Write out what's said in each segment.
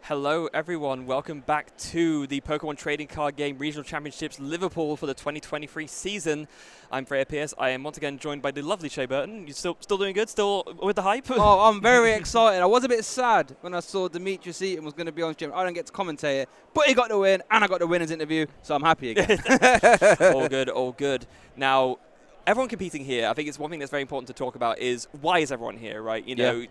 Hello everyone, welcome back to the Pokemon Trading Card Game Regional Championships Liverpool for the 2023 season. I'm Freya Pierce. I am once again joined by the lovely Shea Burton. You still doing good? Still with the hype? Oh, I'm very excited. I was a bit sad when I saw Demetrius Eaton was going to be on stream. I don't get to commentate it, but he got the win, and I got the winner's interview, so I'm happy again. All good, all good. Now, everyone competing here, I think it's one thing that's very important to talk about is why is everyone here, right? You know,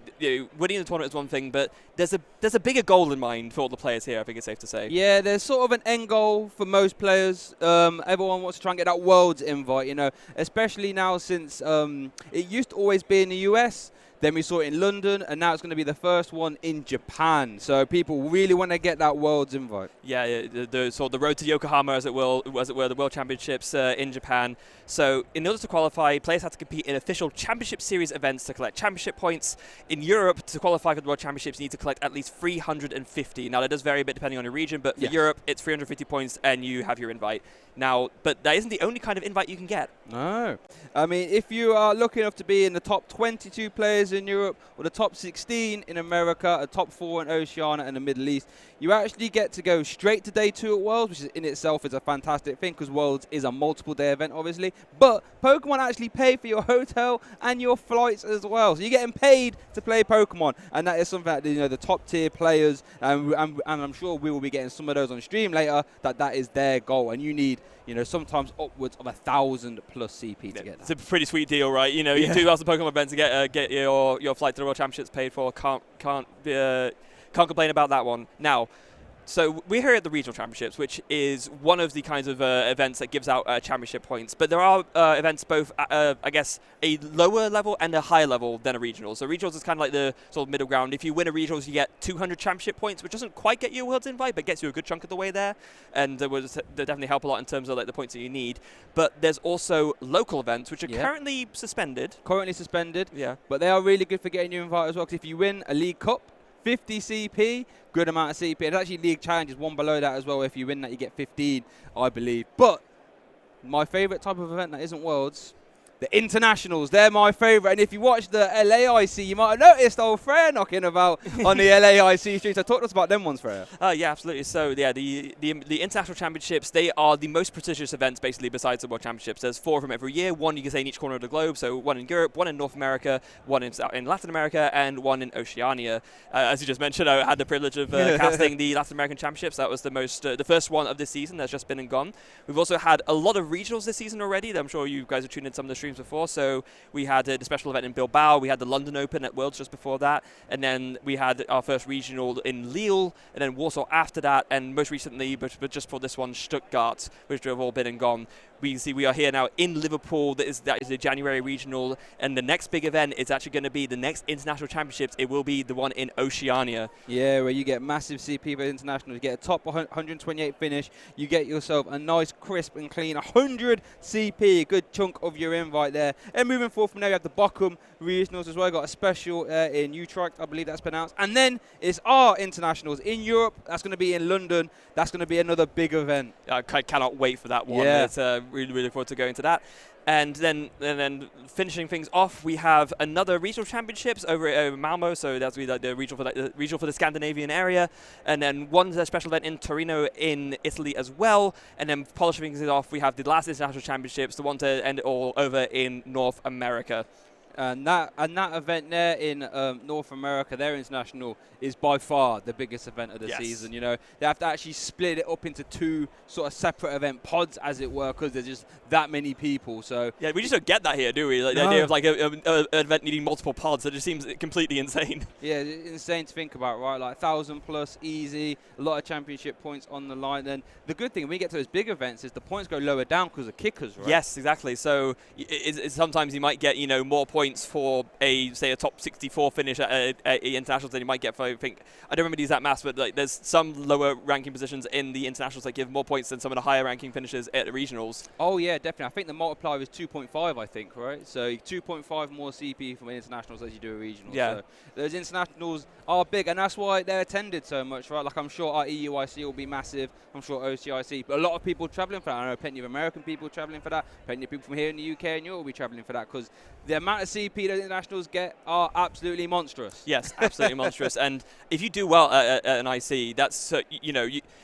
winning the tournament is one thing, but there's a bigger goal in mind for all the players here, I think it's safe to say. Yeah, there's sort of an end goal for most players. Everyone wants to try and get that Worlds invite, you know, especially now since it used to always be in the US. Then we saw it in London, and now it's going to be the first one in Japan. So people really want to get that Worlds invite. Yeah, the road to Yokohama, as it were, the World Championships in Japan. So in order to qualify, players have to compete in official Championship Series events to collect championship points. In Europe, to qualify for the World Championships, you need to collect at least 350. Now, that does vary a bit depending on your region, but for Europe, it's 350 points, and you have your invite. Now, but that isn't the only kind of invite you can get. No. I mean, if you are lucky enough to be in the top 22 players in Europe, or the top 16 in America, a top 4 in Oceania and the Middle East, you actually get to go straight to Day 2 at Worlds, which is in itself is a fantastic thing because Worlds is a multiple day event, obviously. But Pokemon actually pay for your hotel and your flights as well. So you're getting paid to play Pokemon, and that is something that, you know, the top tier players, and I'm sure we will be getting some of those on stream later, that is their goal. And you need, you know, sometimes upwards of 1,000+ CP to get that. It's a pretty sweet deal, right? You know, you do 2,000 Pokemon events to get your flight to the World Championships paid for. Can't complain about that one. Now, so we're here at the Regional Championships, which is one of the kinds of events that gives out championship points. But there are events both at, I guess, a lower level and a higher level than a regional. So regionals is kind of like the sort of middle ground. If you win a regionals, you get 200 championship points, which doesn't quite get you a Worlds invite, but gets you a good chunk of the way there. And they definitely help a lot in terms of like the points that you need. But there's also local events, which are currently suspended. Currently suspended. Yeah. But they are really good for getting you invited as well. Because if you win a League Cup, 50 CP, good amount of CP. And actually League Challenges, one below that as well. If you win that, you get 15, I believe. But my favourite type of event that isn't Worlds, the internationals, they're my favourite. And if you watch the LAIC, you might have noticed old Freya knocking about on the LAIC streets. So talk to us about them ones, Freya. Yeah, absolutely. So, yeah, the international championships, they are the most prestigious events, basically, besides the World Championships. There's 4 of them every year. One, you can say, in each corner of the globe. So one in Europe, one in North America, one in Latin America, and one in Oceania. As you just mentioned, I had the privilege of casting the Latin American Championships. That was the first one of this season that's just been and gone. We've also had a lot of regionals this season already. I'm sure you guys have tuned in some of the streams before. So we had the special event in Bilbao, we had the London Open at Worlds just before that, and then we had our first regional in Lille, and then Warsaw after that, and most recently, but just for this one, Stuttgart, which have all been and gone. We are here now in Liverpool. That is the January regional, and the next big event is actually going to be the next international championships. It will be the one in Oceania. Yeah, where you get massive CP for international. You get a top 128 finish. You get yourself a nice, crisp and clean 100 CP, a good chunk of your invite there. And moving forward from there, you have the Bochum regionals as well. Got a special in Utrecht, I believe that's pronounced. And then it's our internationals in Europe. That's going to be in London. That's going to be another big event. I cannot wait for that one. Yeah. It's really look forward to going to that. And then finishing things off, we have another regional championships over at Malmo. So that's the regional for the Scandinavian area, and then one special event in Torino in Italy as well. And then polishing things off, we have the last international championships, the one to end it all over in North America. And that event there in North America, their international, is by far the biggest event of the season. You know, they have to actually split it up into 2 sort of separate event pods, as it were, because there's just that many people. So yeah, we just don't get that here, do we? Like the idea of like an event needing multiple pods, it just seems completely insane. Yeah, it's insane to think about, right? Like 1,000+ easy, a lot of championship points on the line. And the good thing when we get to those big events is the points go lower down because of kickers, right? Yes, exactly. So sometimes you might get more points for a top 64 finish at internationals than you might get for, I don't remember the exact maths, but like there's some lower ranking positions in the internationals that give more points than some of the higher ranking finishes at the regionals. Oh yeah, definitely. I think the multiplier is 2.5, I think, right? So 2.5 more CP from internationals as you do a regional. Yeah. So those internationals are big, and that's why they're attended so much, right? Like I'm sure our EUIC will be massive. I'm sure OCIC, but a lot of people traveling for that. I know plenty of American people traveling for that. Plenty of people from here in the UK and Europe will be traveling for that because the amount of CP that internationals get are absolutely monstrous. Yes, absolutely monstrous. And if you do well at an IC, that's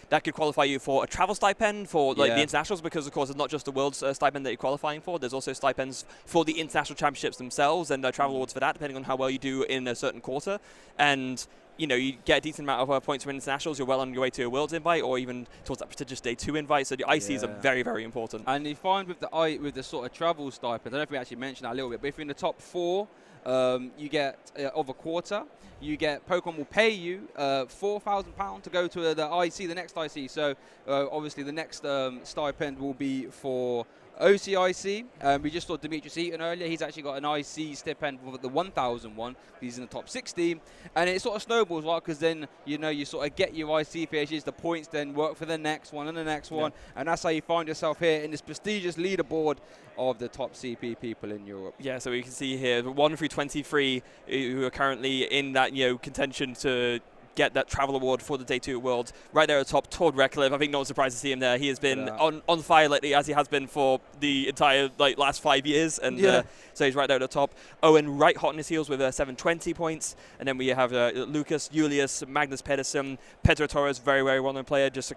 that could qualify you for a travel stipend for the internationals, because of course it's not just the world's stipend that you're qualifying for. There's also stipends for the international championships themselves, and travel awards for that, depending on how well you do in a certain quarter. And you get a decent amount of points from internationals. You're well on your way to a world's invite, or even towards that prestigious day 2 invite. So the ICs are very, very important. And you find with the sort of travel stipend, I don't know if we actually mentioned that a little bit, but if you're in the top 4, you get of a quarter. You get Pokemon will pay you £4,000 to go to the IC, the next IC. So obviously the next stipend will be for OCIC. We just saw Demetrius Eaton earlier. He's actually got an IC stipend for the 1,001. He's in the top 16. And it sort of snowballs, right? Because then, you sort of get your IC finishes, the points then work for the next one and the next one. And that's how you find yourself here in this prestigious leaderboard of the top CP people in Europe. Yeah, so we can see here the 1 through 23 who are currently in that, contention to get that travel award for the Day 2 Worlds. Right there at the top, Tord Reckliffe. I think no one's surprised to see him there. He has been on fire lately, as he has been for the entire last 5 years. And so he's right there at the top. Owen right hot on his heels with 720 points. And then we have Lucas, Julius, Magnus Pedersen, Pedro Torres, very, very well-known player, just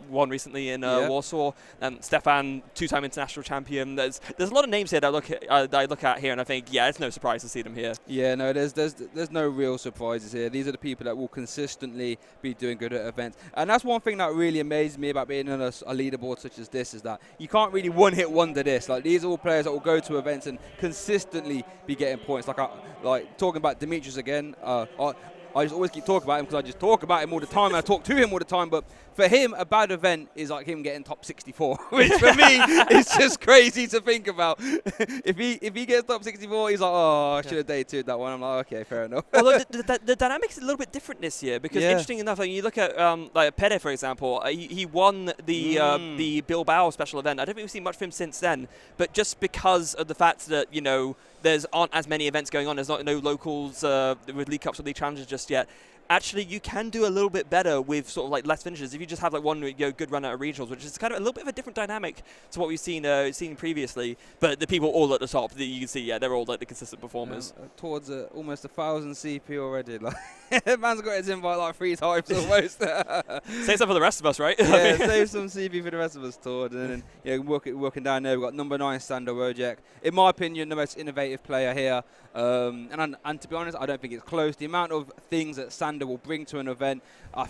won recently in Warsaw. Stefan, 2-time international champion. There's a lot of names here that I look at here, and I think, it's no surprise to see them here. Yeah, no, there's no real surprises here. These are the people that will consistently be doing good at events. And that's one thing that really amazes me about being on a leaderboard such as this, is that you can't really one-hit wonder this. These are all players that will go to events and consistently be getting points. Like talking about Demetrius again, I just always keep talking about him because I just talk about him all the time and I talk to him all the time. But for him, a bad event is like him getting top 64, which for me is just crazy to think about. If he gets top 64, he's like, oh, I should have day 2'd that one. I'm like, okay, fair enough. Although the dynamics is a little bit different this year, because interesting enough, you look at like Pede, for example, he won the Bilbao special event. I don't think we've seen much of him since then, but just because of the fact that there's aren't as many events going on, there's no locals with League Cups or League Challenges just yet. Actually, you can do a little bit better with sort of less finishes if you just have one good run out of regionals, which is kind of a little bit of a different dynamic to what we've seen previously. But the people all at the top, you can see, they're all the consistent performers. Towards almost 1,000 CP already. Man's got his invite 3 times almost. Save some for the rest of us, right? Yeah, save some CP for the rest of us, Tord. And then working down there, we've got number 9 Sander Wojciech. In my opinion, the most innovative player here. And to be honest, I don't think it's close. The amount of things that Sander will bring to an event, I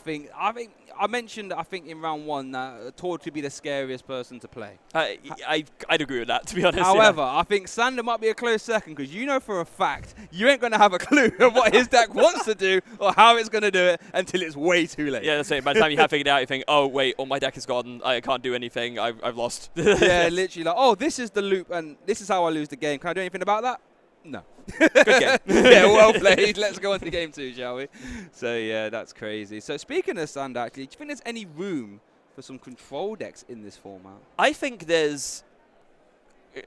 mentioned in round 1 that Tord could be the scariest person to play. I'd agree with that, to be honest. However, I think Sander might be a close second, because for a fact you ain't going to have a clue of what his deck wants to do or how it's going to do it until it's way too late. Yeah, that's it. By the time you have figured it out, you think, oh wait, my deck is gone. I can't do anything. I've lost. Yeah, literally. This is the loop and this is how I lose the game. Can I do anything about that? No. Good game. Yeah, well played. Let's go on to game 2, shall we? So, yeah, that's crazy. So, speaking of Sander, actually, do you think there's any room for some control decks in this format? I think there's...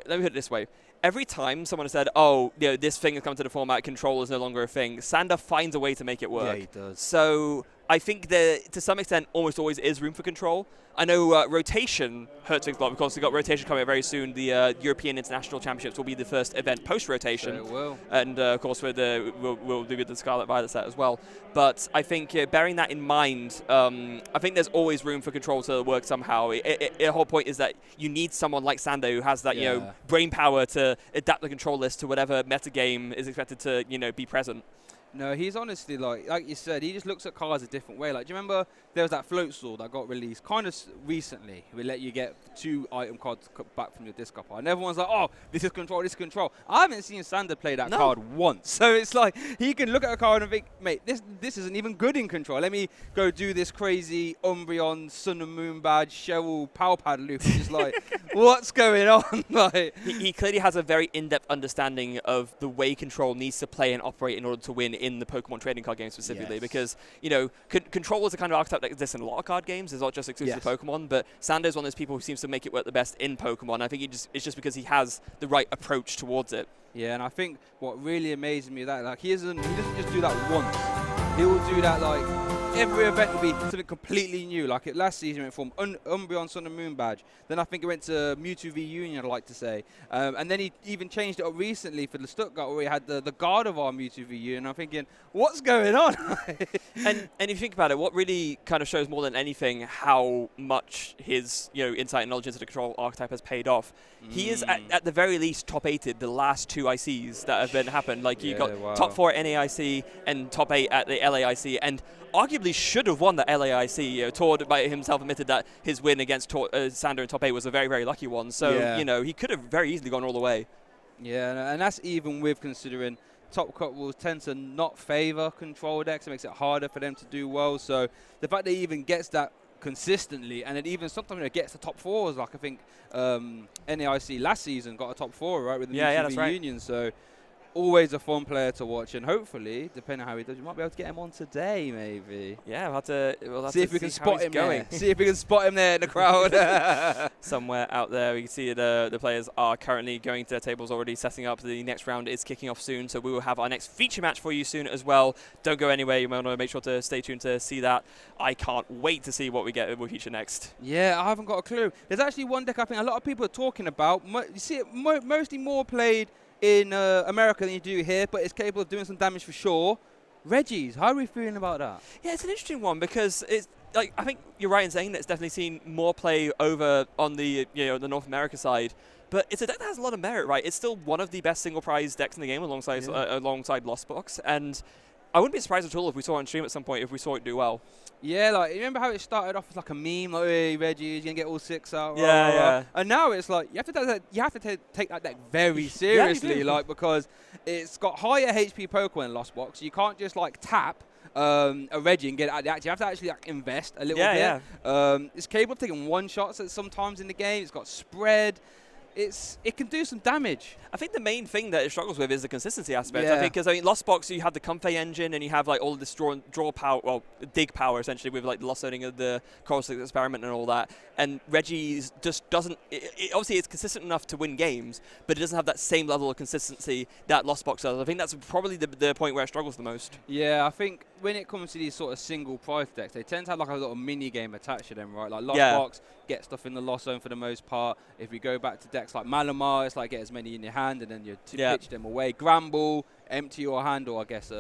Let me put it this way. Every time someone has said, this thing has come to the format, control is no longer a thing, Sander finds a way to make it work. Yeah, he does. So I think there, to some extent, almost always is room for control. I know rotation hurts things a lot, because we've got rotation coming up very soon. The European International Championships will be the first event post-rotation. So it will. And, of course, we'll do with the Scarlet Violet set as well. But I think bearing that in mind, I think there's always room for control to work somehow. The whole point is that you need someone like Sander who has that brain power to adapt the control list to whatever metagame is expected to be present. No, he's honestly, like you said, he just looks at cards a different way. Do you remember there was that float sword that got released kind of recently? We let you get 2 item cards back from your discard pile. And everyone's like, oh, this is control, this is control. I haven't seen Sander play that card once. So it's like, he can look at a card and think, mate, this isn't even good in control. Let me go do this crazy Umbreon, Sun and Moon badge, Cheryl Palpad loop. It's just like, what's going on? He clearly has a very in-depth understanding of the way control needs to play and operate in order to win in the Pokemon trading card game specifically, because control is a kind of archetype that exists in a lot of card games. It's not just exclusive to Pokemon, but Sander's one of those people who seems to make it work the best in Pokemon. I think it's just because he has the right approach towards it. Yeah, and I think what really amazes me is that he doesn't just do that once. He will do that every event will be something completely new. Like last season, it went from Umbreon Sun and Moon badge. Then I think it went to Mewtwo v Union, I'd like to say. And then he even changed it up recently for the Stuttgart, where he had the Gardevoir Mewtwo v Union. I'm thinking, what's going on? and if you think about it, what really kind of shows more than anything how much his insight and knowledge into the control archetype has paid off. He is at the very least top 8'd the last 2 ICs that have happened. Like you got top 4 at NAIC and top 8 at the LAIC, and arguably should have won the LAIC. Tord by himself admitted that his win against Sander in top 8 was a very, very lucky one. So he could have very easily gone all the way. Yeah, and that's even with considering top cut rules tend to not favour control decks. It makes it harder for them to do well. So the fact that he even gets that consistently, and it even sometimes it gets the top 4s. Like I think NAIC last season got a top 4, right, with the that's right. Union. So always a fun player to watch, and hopefully, depending on how he does, you might be able to get him on today, maybe. Yeah, we'll have see to if we can spot him going. there. See if we can spot him there in the crowd. Somewhere out there, we can see the players are currently going to their tables already, setting up. The next round is kicking off soon, so we will have our next feature match for you soon as well. Don't go anywhere. You might want to make sure to stay tuned to see that. I can't wait to see what we get with feature next. Yeah, I haven't got a clue. There's actually one deck I think a lot of people are talking about. You see it mostly more played in America than you do here, but it's capable of doing some damage for sure. Regis, how are we feeling about that? Yeah, it's an interesting one because it's like I think you're right in saying that it's definitely seen more play over on the the North America side. But it's a deck that has a lot of merit, right? It's still one of the best single prize decks in the game alongside Lost Box, and I wouldn't be surprised at all if we saw it on stream at some point, if we saw it do well. Yeah, like, you remember how it started off as like a meme, like, hey, Reggie, you're going to get all 6 out. Yeah. And now it's like, you have to take that deck very seriously, like, because it's got higher HP Pokemon in Lost Box. You can't just, like, tap a Reggie and get it out of the act. You have to actually, like, invest a little bit. Yeah. It's capable of taking one-shots sometimes in the game. It's got spread. It can do some damage. I think the main thing that it struggles with is the consistency aspect. Yeah. I think because Lost Box, you have the Comfey engine and you have like all of this draw power, well, dig power essentially with like the lost zoning of the Coral Six experiment and all that. And Reggie's just doesn't. Obviously, it's consistent enough to win games, but it doesn't have that same level of consistency that Lost Box does. I think that's probably the point where it struggles the most. Yeah, I think when it comes to these sort of single prize decks, they tend to have like a little mini game attached to them, right? Like Lost Box, get stuff in the lost zone for the most part. If we go back to decks like Malamar, it's like get as many in your hand and then you pitch them away. Gramble, empty your hand, or I guess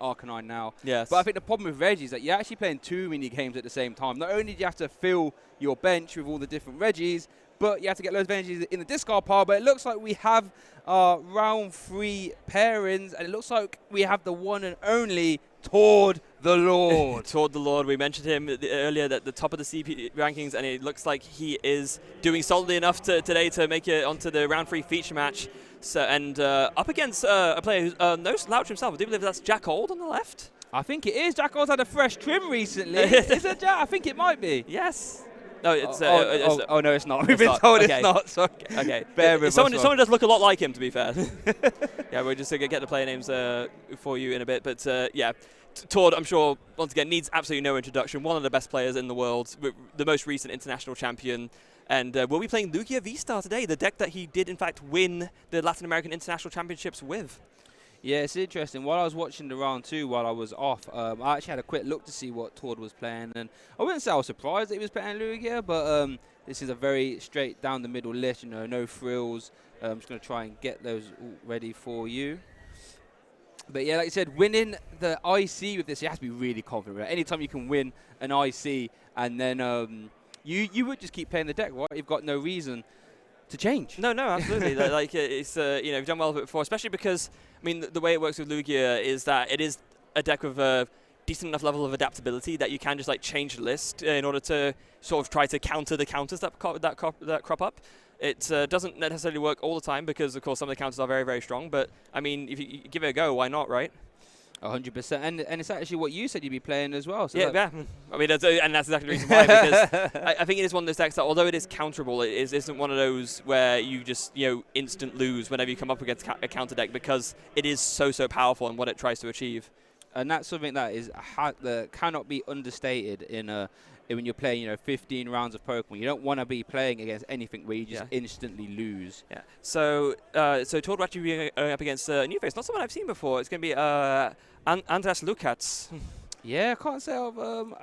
Arcanine now. Yes. But I think the problem with Reggie is that you're actually playing too many games at the same time. Not only do you have to fill your bench with all the different Reggies, but you have to get loads of energies in the discard pile. But it looks like we have our round 3 pairings, and it looks like we have the one and only Tord the Lord. Tord the Lord. We mentioned him earlier at the top of the CP rankings, and it looks like he is doing solidly enough today to make it onto the round 3 feature match. So, and up against a player who's no slouch himself. I do believe that's Jack Old on the left. I think it is. Jack Old's had a fresh trim recently. Is it Jack? I think it might be. Yes. No, it's. Oh no, it's not. We've been told it's not. So okay. Bear with someone does look a lot like him, to be fair. Yeah, we're just going to get the player names for you in a bit. But yeah, Tord, I'm sure, once again, needs absolutely no introduction. One of the best players in the world, the most recent international champion. And we'll be playing Lugia V-Star today, the deck that he did, in fact, win the Latin American International Championships with. Yeah, it's interesting. While I was watching the round 2 while I was off, I actually had a quick look to see what Tord was playing. And I wouldn't say I was surprised that he was playing Lugia, but this is a very straight down the middle list, no frills. I'm just going to try and get those all ready for you. But yeah, like I said, winning the IC with this, you have to be really confident. Right? Anytime you can win an IC and then you would just keep playing the deck, right? You've got no reason to change. No, absolutely. Like it's you've done well with it before, especially because I mean the way it works with Lugia is that it is a deck with a decent enough level of adaptability that you can just like change the list in order to sort of try to counter the counters that crop up. It doesn't necessarily work all the time because of course some of the counters are very, very strong. But I mean, if you give it a go, why not, right? 100%, and it's actually what you said you'd be playing as well. So yeah. I mean, that's exactly the reason why. Because I think it is one of those decks that, although it is counterable, it isn't one of those where you just instant lose whenever you come up against a counter deck, because it is so powerful in what it tries to achieve. And that's something that cannot be understated in when you're playing 15 rounds of Pokemon. You don't want to be playing against anything where you just instantly lose. Yeah. So Tord will actually be up against a new face, not someone I've seen before. It's going to be Andras Lukats. Yeah, I can't say I've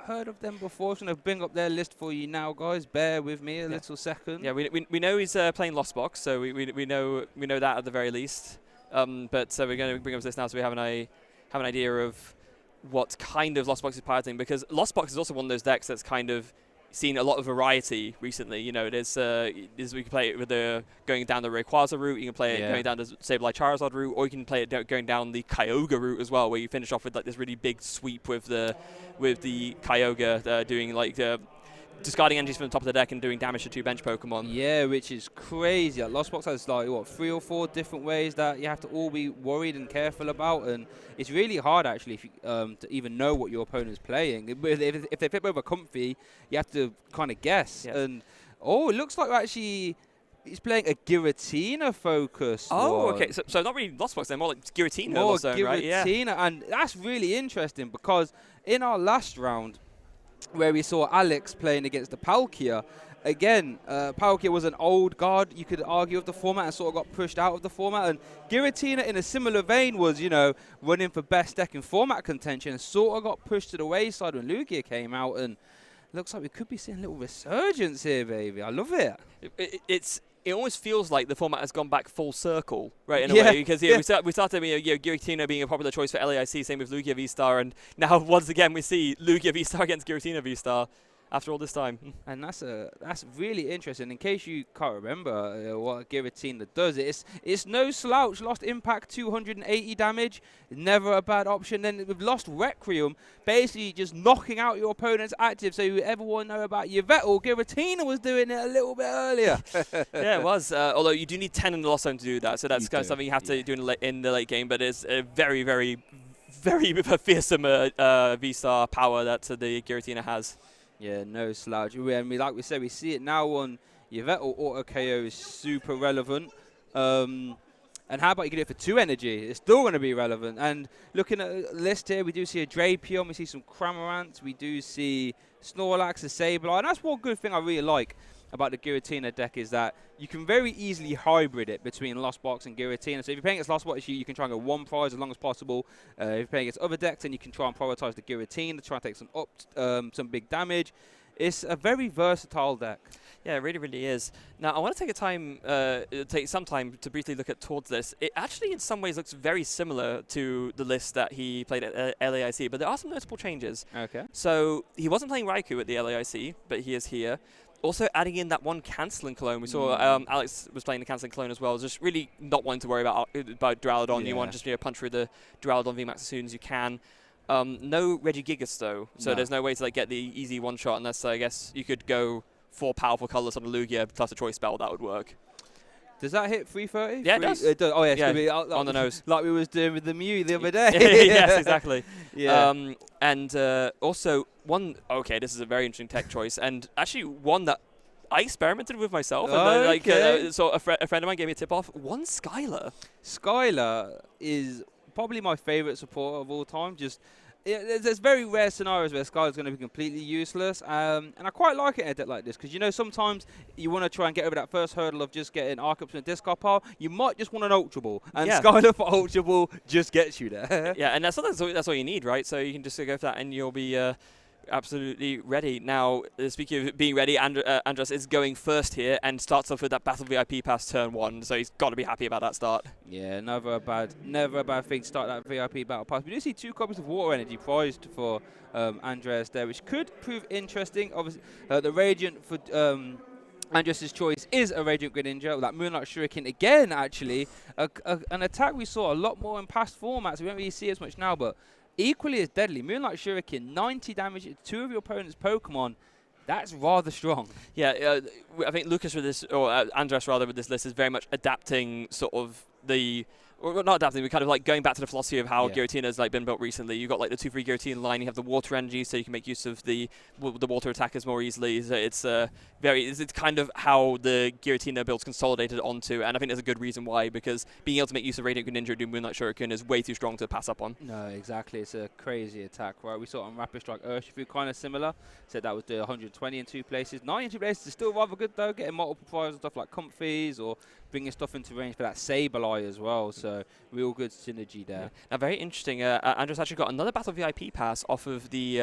heard of them before. So I'm going to bring up their list for you now, guys. Bear with me a little second. Yeah, we know he's playing Lost Box, so we know that at the very least. But so we're going to bring up this now, so we have an idea of what kind of Lost Box is piloting, because Lost Box is also one of those decks that's kind of seen a lot of variety recently. You know, we can play it with going down the Rayquaza route, you can play it going down the Sableye Charizard route, or you can play it going down the Kyogre route as well, where you finish off with like this really big sweep with the Kyogre doing like discarding energies from the top of the deck and doing damage to 2 bench Pokemon. Yeah, which is crazy. Like, Lost Box has like, what, 3 or 4 different ways that you have to all be worried and careful about, and it's really hard actually if you, to even know what your opponent's playing. If they flip over Comfy, you have to kind of guess. Yes. And it looks like actually he's playing a Giratina focus. Oh, okay. So not really Lost Box, then more like Giratina. More Giratina, right? Yeah. And that's really interesting because in our last round, where we saw Alex playing against the Palkia. Again, Palkia was an old guard, you could argue, of the format, and sort of got pushed out of the format. And Giratina, in a similar vein, was, running for best deck in format contention and sort of got pushed to the wayside when Lugia came out. And looks like we could be seeing a little resurgence here, baby. I love it. It almost feels like the format has gone back full circle, right, in a way, because we started Giratina being a popular choice for LAIC, same with Lugia V-Star, and now once again we see Lugia V-Star against Giratina V-Star after all this time. And that's really interesting. In case you can't remember what Giratina does, it's no slouch. Lost Impact, 280 damage, never a bad option. Then with Lost Requiem, basically just knocking out your opponent's active. So whoever want to know about Yveltal, Giratina was doing it a little bit earlier. Yeah, it was. Although you do need 10 in the Lost Zone to do that, so that's kind of something you have to do in the late game. But it's a very, very, very fearsome V-Star power that the Giratina has. Yeah, no slouch. Like we said, we see it now on Yveltal. Auto KO is super relevant. And how about you get it for 2 energy? It's still going to be relevant. And looking at the list here, we do see a Drapion, we see some Cramorants, we do see Snorlax, a Sableye. And that's one good thing I really like about the Giratina deck, is that you can very easily hybrid it between Lost Box and Giratina. So if you're playing against Lost Box, you can try and go one prize as long as possible. If you're playing against other decks, then you can try and prioritize the Giratina to try and take some big damage. It's a very versatile deck. Yeah, it really, really is. Now, I want to take some time to briefly look towards this. It actually, in some ways, looks very similar to the list that he played at LAIC, but there are some notable changes. Okay. So he wasn't playing Raikou at the LAIC, but he is here. Also adding in that one cancelling clone. We saw Alex was playing the cancelling clone as well, just really not wanting to worry about Duraludon. Yeah. You want to just punch through the Duraludon VMAX as soon as you can. No Regigigas though, so there's no way to get the easy one shot unless I guess you could go 4 powerful colours on the Lugia plus a choice spell. That would work. Does that hit 330? Yeah, it does. Oh, yeah, yeah, on the nose. Like we was doing with the Mew the other day. Yes, exactly. Yeah. And also one, this is a very interesting tech choice, and actually one that I experimented with myself. And so a friend of mine gave me a tip-off. One Skylar. Skylar is probably my favourite supporter of all time. There's very rare scenarios where Skylar's going to be completely useless, and I quite like it in a deck like this, because sometimes you want to try and get over that first hurdle of just getting Arcups in a discard pile. You might just want an Ultra Ball, and Skylar for Ultra Ball just gets you there. Yeah, and that's all you need, right? So you can just go for that, and you'll be absolutely ready. Now, speaking of being ready, Andras is going first here and starts off with that Battle VIP pass turn 1, so he's got to be happy about that start. Yeah, never a bad thing to start that VIP battle pass. We do see 2 copies of Water Energy prized for Andras there, which could prove interesting. Obviously, the Radiant for Andras' choice is a Radiant Greninja, that Moonlight Shuriken again, actually. An attack we saw a lot more in past formats. We don't really see as much now, but equally as deadly. Moonlight Shuriken, 90 damage to 2 of your opponent's Pokemon. That's rather strong. Yeah, I think Lucas with this, or Andras rather, with this list is very much adapting sort of the... Well, not adapting, we're kind of going back to the philosophy of how Giratina has been built recently. You've got the 2-3 Giratina line, you have the water energy, so you can make use of the water attackers more easily. So it's it's kind of how the Giratina build's consolidated onto, and I think there's a good reason why, because being able to make use of Radiant Greninja and do Moonlight Shuriken is way too strong to pass up on. No, exactly. It's a crazy attack, right? We saw it on Rapid Strike Urshifu, kind of similar. Said that was the 120 in 2 places. 90 in 2 places is still rather good though, getting multiple prizes and stuff like Comfies or bringing stuff into range for that Sableye as well. So So real good synergy there. Yeah. Now, very interesting. Andres actually got another Battle VIP pass off of the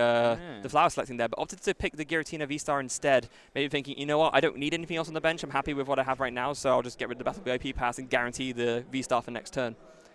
flower selecting there, but opted to pick the Giratina V-Star instead. Maybe thinking, you know what, I don't need anything else on the bench. I'm happy with what I have right now, so I'll just get rid of the Battle VIP pass and guarantee the V-Star for next turn.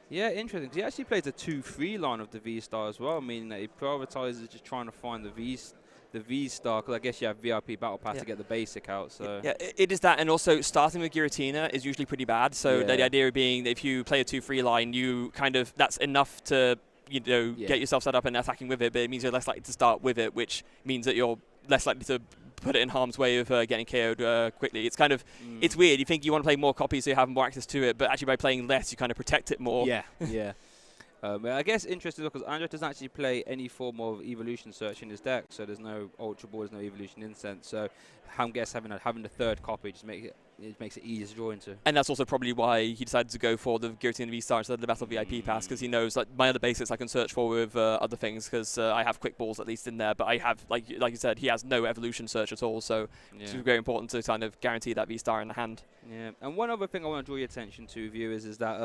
Yeah, interesting. 'Cause he actually plays a 2-3 line of the V-Star as well, meaning that he prioritizes just trying to find the V-Star, because I guess you have VIP Battle Pass to get the basic out. So yeah, it is that, and also starting with Giratina is usually pretty bad. So the idea being that if you play a 2-3 line, you kind of, that's enough to get yourself set up and attacking with it, but it means you're less likely to start with it, which means that you're less likely to put it in harm's way of getting KO'd quickly. It's kind of, it's weird. You think you want to play more copies so you have more access to it, but actually by playing less, you kind of protect it more. Yeah, yeah. I guess interesting because Andres doesn't actually play any form of evolution search in his deck, so there's no Ultra Ball, there's no evolution incense. So I guess having the third copy just makes it easier to draw into. And that's also probably why he decided to go for the Giratina V-Star instead of the Battle VIP pass, because he knows like my other basics I can search for with other things, because I have quick balls at least in there, but I have, like you said, he has no evolution search at all, so it's very important to kind of guarantee that V-Star in the hand. Yeah, and one other thing I want to draw your attention to, viewers, is that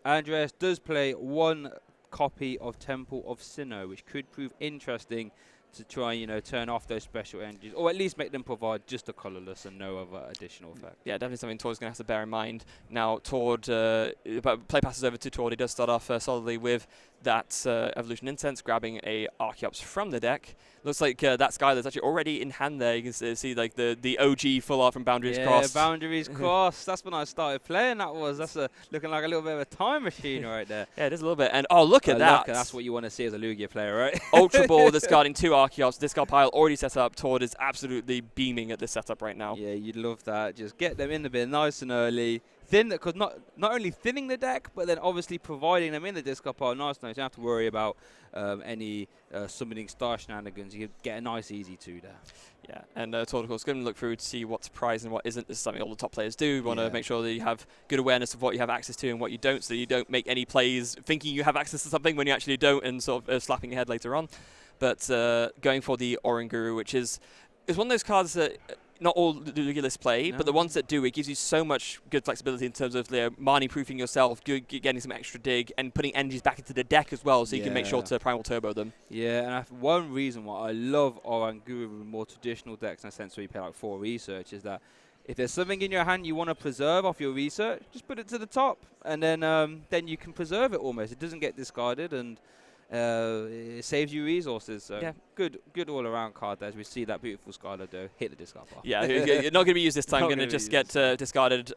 Andres does play one copy of Temple of Sinnoh, which could prove interesting to try and, turn off those special energies, or at least make them provide just a colorless and no other additional effect. Yeah, definitely something Tord's going to have to bear in mind. Now, Tord, but play passes over to Tord. He does start off solidly with that Evolution Incense, grabbing a Archeops from the deck. Looks like that Skylar's actually already in hand there. You can see like the OG full art from Boundaries Cross. Yeah, Boundaries Cross. That's when I started playing. That's looking like a little bit of a time machine right there. Yeah, it is a little bit. And oh, look at that. That's what you want to see as a Lugia player, right? Ultra Ball discarding 2 Archeops. Discard pile already set up. Tord is absolutely beaming at this setup right now. Yeah, you'd love that. Just get them in the bin nice and early. Thin, because not only thinning the deck, but then obviously providing them in the discard pile nice. You don't have to worry about any summoning star shenanigans. You get a nice easy 2 there. Yeah, and Tord, of course, going to look through to see what's prized and what isn't. This is something all the top players do. You want to make sure that you have good awareness of what you have access to and what you don't, so you don't make any plays thinking you have access to something when you actually don't, and sort of slapping your head later on. But going for the Oranguru, which is one of those cards that not all Lugia lists play, but the ones that do, it gives you so much good flexibility in terms of Marnie proofing yourself, getting some extra dig, and putting energies back into the deck as well, so you can make sure to Primal Turbo them. Yeah, and one reason why I love Oranguru with more traditional decks, in a sense where you play like 4 research, is that if there's something in your hand you want to preserve off your research, just put it to the top, and then you can preserve it almost. It doesn't get discarded, and it saves you resources. So good all-around card there. As we see that beautiful Skylar do hit the discard pile. Yeah, you're not going to be used this time. Going to just get discarded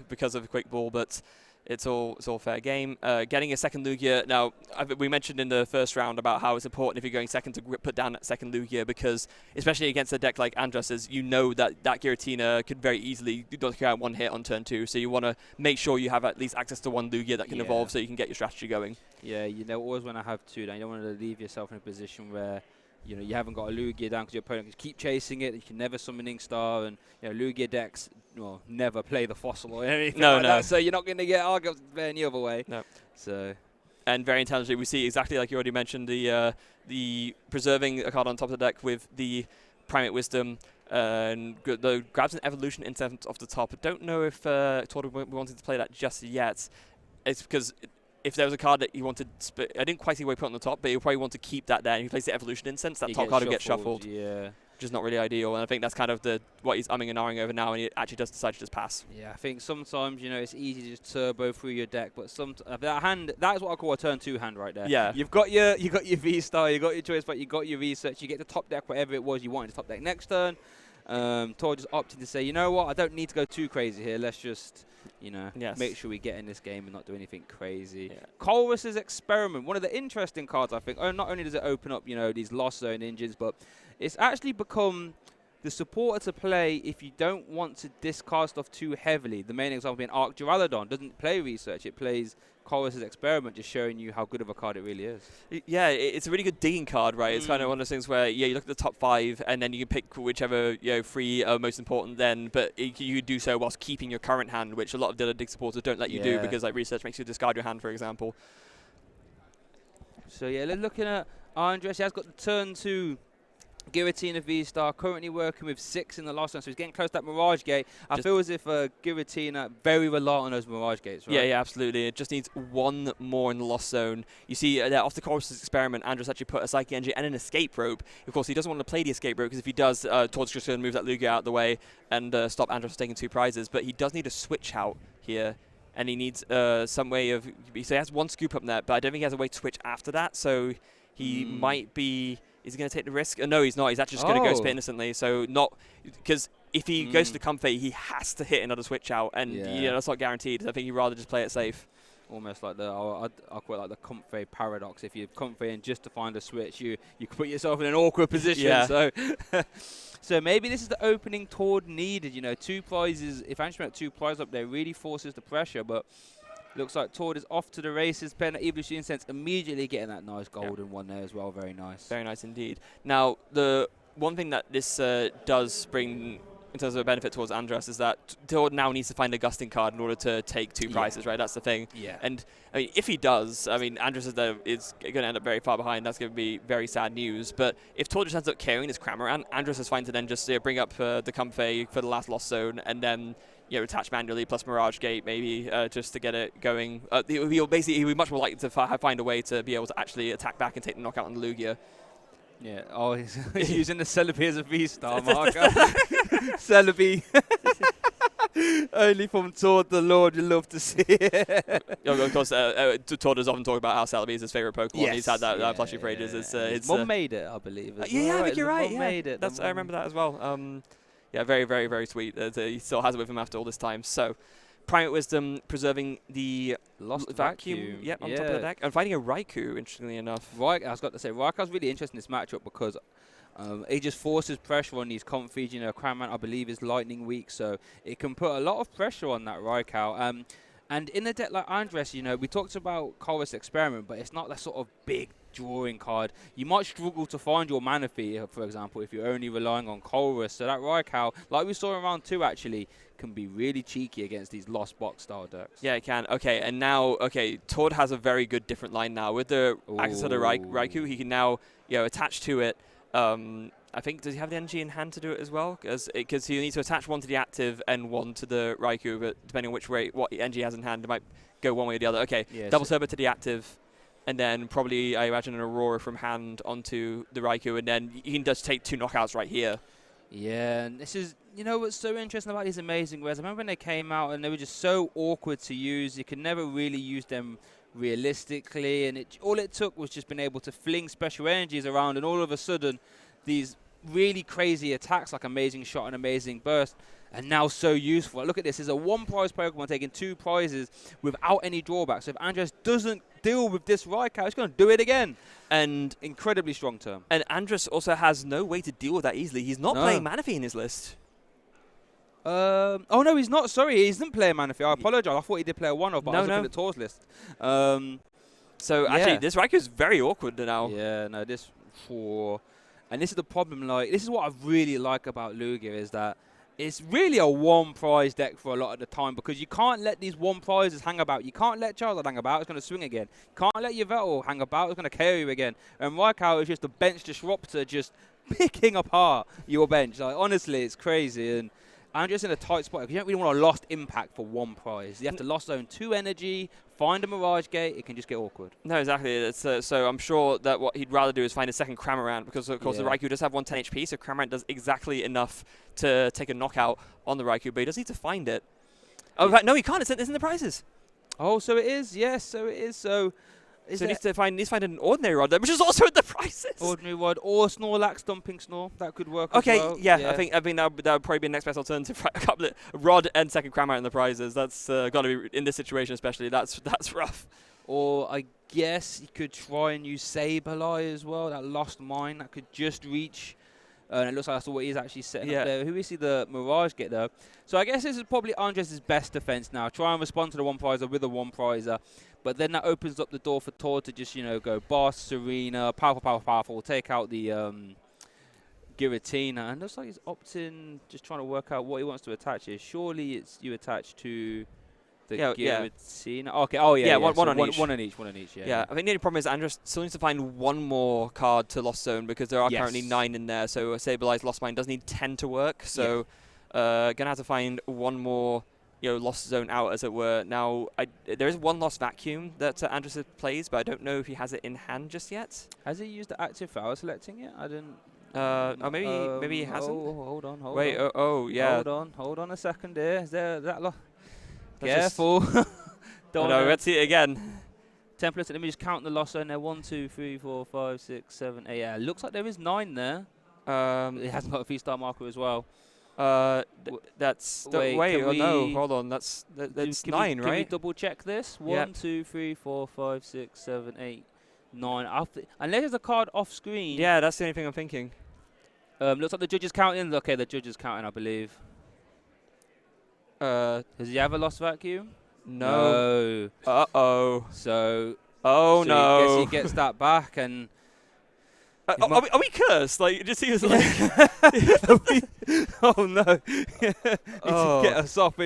because of a quick ball, but it's all fair game. Getting a second Lugia. Now, we mentioned in the first round about how it's important if you're going second to put down that second Lugia, because especially against a deck like Andros's, you know that Giratina could very easily knock out 1 hit on turn 2. So you want to make sure you have at least access to 1 Lugia that can evolve, so you can get your strategy going. Yeah, you always want to have 2. Then you don't want to leave yourself in a position where you haven't got a Lugia down because your opponent can keep chasing it. You can never summoning star, and Lugia decks never play the fossil or anything like that. So you're not going to get Argos any other way. No. So, and very intelligently, we see exactly like you already mentioned the preserving a card on top of the deck with the Primate Wisdom. And grabs an Evolution Incense off the top. I don't know if Tord wanted to play that just yet. It's because if there was a card that he wanted, I didn't quite see why he put on the top, but he'll probably want to keep that there. And if he plays the Evolution Incense, that top card will get shuffled. Yeah. Which is not really ideal. And I think that's kind of what he's umming and ahhing over now, and he actually does decide to just pass. Yeah, I think sometimes, it's easy to just turbo through your deck, but that hand, that's what I call a turn 2 hand right there. Yeah. You've got your V-Star, you got your choice, but you got your research, you get the top deck, whatever it was you wanted to top deck next turn. Tord just opted to say, you know what, I don't need to go too crazy here. Let's just, make sure we get in this game and not do anything crazy. Yeah. Colress's Experiment, one of the interesting cards, I think. Not only does it open up, these Lost Zone engines, but it's actually become the supporter to play if you don't want to discard stuff too heavily. The main example being Arc Duraludon doesn't play research. It plays Colress's Experiment, just showing you how good of a card it really is. Yeah, it's a really good digging card, right? It's kind of one of those things where, you look at the top 5, and then you can pick whichever 3 are most important then, but you do so whilst keeping your current hand, which a lot of the other dig supporters don't let you do, because like research makes you discard your hand, for example. So yeah, looking at Andres, he has got the turn 2 Giratina V-Star currently working with 6 in the last one, so he's getting close to that Mirage Gate. I feel as if Giratina very reliant on those Mirage Gates, right? Yeah, absolutely. It just needs one more in the Lost Zone. You see, off the course of this experiment, Andros actually put a Psychic Energy and an Escape Rope. Of course, he doesn't want to play the Escape Rope, because if he does, Todd's just going to move that Lugia out of the way and stop Andros from taking 2 prizes. But he does need a switch out here, and he needs some way of... So he has 1 scoop up there, but I don't think he has a way to switch after that, so he might be... Is he going to take the risk? No, he's not. He's actually just going to go spit innocently. So not... Because if he goes to the Comfey, he has to hit another switch out, and that's not guaranteed. I think he'd rather just play it safe. Almost like I'll call it like the Comfey paradox. If you Comfey and just to find a switch, you can put yourself in an awkward position. Yeah. So, so maybe this is the opening Tord needed. 2 prizes. If Andros had 2 prizes up there, really forces the pressure. But looks like Tord is off to the races. Playing Evolution Sense, immediately getting that nice golden one there as well. Very nice. Very nice indeed. Now, the one thing that this does bring in terms of a benefit towards Andros is that Tord now needs to find a Gusting card in order to take 2 prizes, right? That's the thing. Yeah. And I mean, if he does, I mean, Andros is going to end up very far behind. That's going to be very sad news. But if Tord just ends up carrying his Cramorant, Andros is fine to then just bring up the Comfey for the last Lost Zone, and then attach manually plus Mirage Gate maybe just to get it going. He'll be much more likely to find a way to be able to actually attack back and take the knockout on the Lugia. Yeah. Oh, he's using the Celebi as a V-Star marker. Celebi. Only from Tord the Lord, you love to see it. Of course, Tord has often talked about how Celebi is his favourite Pokemon. Yes. He's had that plushie for ages. His mum made it, I believe. I think you're right. Mum made it. I remember that as well. Very, very, very sweet. He still has it with him after all this time. So, Primate Wisdom preserving the Lost vacuum. Yep, on top of the deck. And finding a Raikou, interestingly enough. I was got to say, Raikou's really interesting in this matchup because it just forces pressure on these Comfeys. Cramorant, I believe, is lightning weak, so it can put a lot of pressure on that Raikou. And in a deck like Andros, we talked about Chorus Experiment, but it's not that sort of big drawing card. You might struggle to find your Manaphy, for example, if you're only relying on Chorus. So that Raikou, like we saw in round 2, actually, can be really cheeky against these Lost Box style decks. Yeah, it can. Okay, and now, Tord has a very good different line now. With the access to the Raikou, he can now, attach to it. I think, does he have the energy in hand to do it as well? Because he needs to attach 1 to the active and 1 to the Raikou, but depending on what energy he has in hand, it might go one way or the other. Okay, double turbo to the active, and then probably, I imagine, an Aurora from hand onto the Raikou, and then he can just take 2 knockouts right here. Yeah, and this is, what's so interesting about these amazing wares. I remember when they came out and they were just so awkward to use. You could never really use them realistically, and all it took was just being able to fling special energies around, and all of a sudden, these really crazy attacks like Amazing Shot and Amazing Burst are now so useful. Look at this. There's a 1 prize Pokemon taking 2 prizes without any drawbacks. So if Andros doesn't deal with this Raikou, he's going to do it again. And incredibly strong term. And Andros also has no way to deal with that easily. He's not playing Manaphy in his list. Oh, no, he's not. Sorry, he isn't playing Manaphy. I apologize. I thought he did play a 1-off, but I was looking at Tor's list. So, actually, this Raikou is very awkward now. Yeah, no, this... And this is the problem, this is what I really like about Lugia, is that it's really a 1 prize deck for a lot of the time, because you can't let these 1 prizes hang about. You can't let Charizard hang about, it's going to swing again. You can't let your Vettel hang about, it's going to KO you again. And Raikou is just a bench disruptor, just picking apart your bench. Honestly, it's crazy. And I'm just in a tight spot, because you don't really want a lost impact for 1 prize. You have to Lost Zone 2 energy, find a Mirage Gate, it can just get awkward. No, exactly. It's, so I'm sure that what he'd rather do is find a second Cramorant, because of course the Raikou does have 110 HP, so Cramorant does exactly enough to take a knockout on the Raikou, but he does need to find it. Oh, in fact, no, he can't. It's in the prizes. Oh, so it is. Yes, so it is. So he needs to find an ordinary rod, which is also in the prizes. Ordinary rod or Snorlax dumping Snore. That could work. Okay, as well. Yeah. I think that would probably be the next best alternative. A couple of rod and second Cramorant in the prizes. That's got to be, in this situation especially. That's rough. Or I guess you could try and use Sableye as well. That Lost Mine that could just reach. And it looks like that's what he's actually setting up there. Who is he? The Mirage Gate though. So I guess this is probably Andros' best defense now. Try and respond to the 1 prizer with a 1 prizer. But then that opens up the door for Tord to just, go Boss, Serena, powerful, take out the Giratina. And looks like he's opting, just trying to work out what he wants to attach here. Surely it's you attach to The yeah. Giratina. Okay. Oh yeah. Yeah, yeah. one on each. One on each. One on each. Yeah. Yeah, I think the only problem is Andros still needs to find one more card to Lost Zone because there are Yes. currently 9 in there. So a Sableye Lost Mine does need 10 to work. So gonna have to find one more, Lost Zone out, as it were. Now there is one Lost Vacuum that Andros plays, but I don't know if he has it in hand just yet. Has he used the active flower selecting yet? I didn't. Maybe he hasn't. Hold on. Wait. on. Yeah. Hold on a second here. Is there that? Let's Careful. Oh, no, let's see it again. Templates. Let me just count the Lost Zone there. 1, 2, 3, 4, 5, 6, 7, 8. Yeah, looks like there is 9 there. It hasn't got a 3-star marker as well. That's wait. No, hold on. That's 9, right? Can we double check this? 1, Yep. 2, 3, 4, 5, 6, 7, 8, 9. Unless there's a card off screen. Yeah, that's the only thing I'm thinking. Looks like the judge is counting. Okay, the judge is counting, I believe. Does he have a Lost Vacuum? No. Uh-oh. So. Oh, so no. I guess he gets that back and. Are we cursed? Like, it just seems like. Oh no! He Oh. just get us off.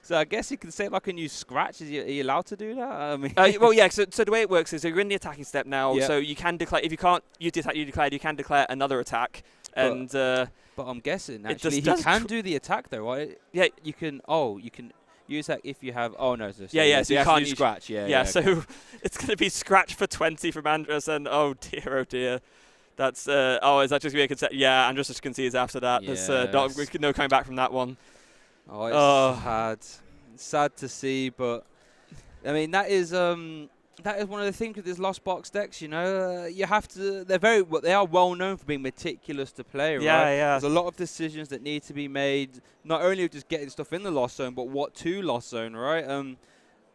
So I guess you can say like a new scratch. Are you allowed to do that? I mean, Well, yeah. So the way it works is you're in the attacking step now. Yep. So you can declare, if you can't use the attack you declared, you can declare another attack. But I'm guessing actually he can do the attack though, right? Yeah. You can. Oh, you can use that if you have. Oh no. So Yeah. So you you can't use use scratch. Yeah. Yeah. So Okay. it's going to be scratch for 20 from Andros, and oh dear. That's is that just going to be Yeah, Andros just concedes after that. Yes. There's no coming back from that one. Oh, it's sad. It's sad to see, but I mean that is one of the things with these lost box decks. You have to. They are well known for being meticulous to play. Right? Yeah. There's a lot of decisions that need to be made, not only of just getting stuff in the Lost Zone, but what to Lost Zone, right?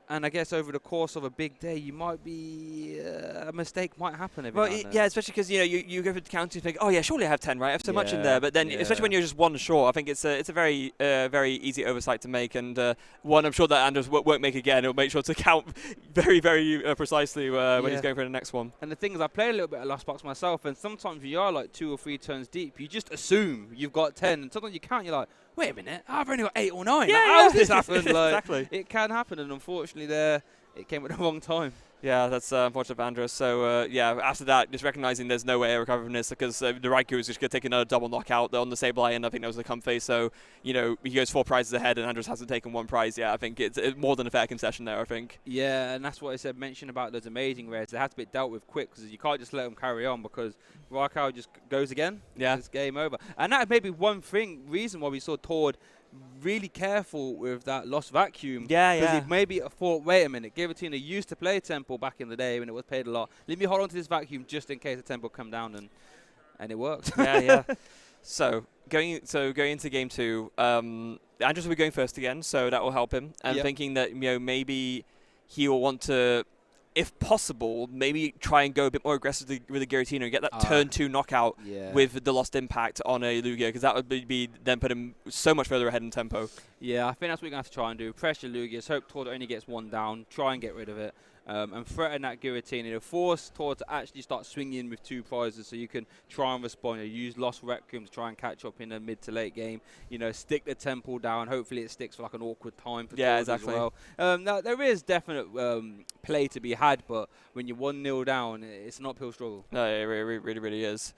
And I guess over the course of a big day, you might be a mistake might happen every now and then. Yeah, especially because you go for the counter and think, oh yeah, surely I have 10, right? I have so much in there, but then especially when you're just one short, I think it's a very very easy oversight to make, and one I'm sure that Andros won't make again. He'll make sure to count very very precisely when he's going for the next one. And the thing is, I play a little bit of Lost Box myself, and sometimes you are like 2 or 3 turns deep. You just assume you've got 10, and sometimes you count. You're like, wait a minute, I've only got 8 or 9. How's this happened? Exactly. It can happen, and unfortunately, it came at the wrong time. Yeah, that's unfortunate for Andros. So, after that, just recognizing there's no way of recovering this because the Raikou is just going to take another double knockout on the Sableye, and I think that was the comfy. So, he goes 4 prizes ahead, and Andros hasn't taken 1 prize. Yeah, I think it's more than a fair concession there, I think. Yeah, and that's what I said, mention about those amazing rares. They have to be dealt with quick because you can't just let them carry on because Raikou just goes again. Yeah. It's game over. And that may be one reason why we saw Tord really careful with that Lost Vacuum. Because he maybe thought, wait a minute, Giratina used to play Temple back in the day when it was paid a lot. Let me hold on to this Vacuum just in case the Temple come down, and it worked. Yeah. So going into game 2, Andros will be going first again, so that will help him. And thinking that maybe he will want to, if possible, maybe try and go a bit more aggressively with the Giratina and get that turn 2 knockout with the Lost Impact on a Lugia, because that would be then put him so much further ahead in tempo. Yeah, I think that's what we're going to have to try and do. Pressure Lugias, hope Tord only gets 1 down, try and get rid of it. And threaten that Giratina. Force Tord to actually start swinging with 2 prizes so you can try and respond. Use Lost Requiem to try and catch up in the mid to late game. Stick the Temple down. Hopefully it sticks for like an awkward time for Tord exactly. as well. Now, there is definite play to be had, but when you're 1-0 down, it's an uphill struggle. No, it really is.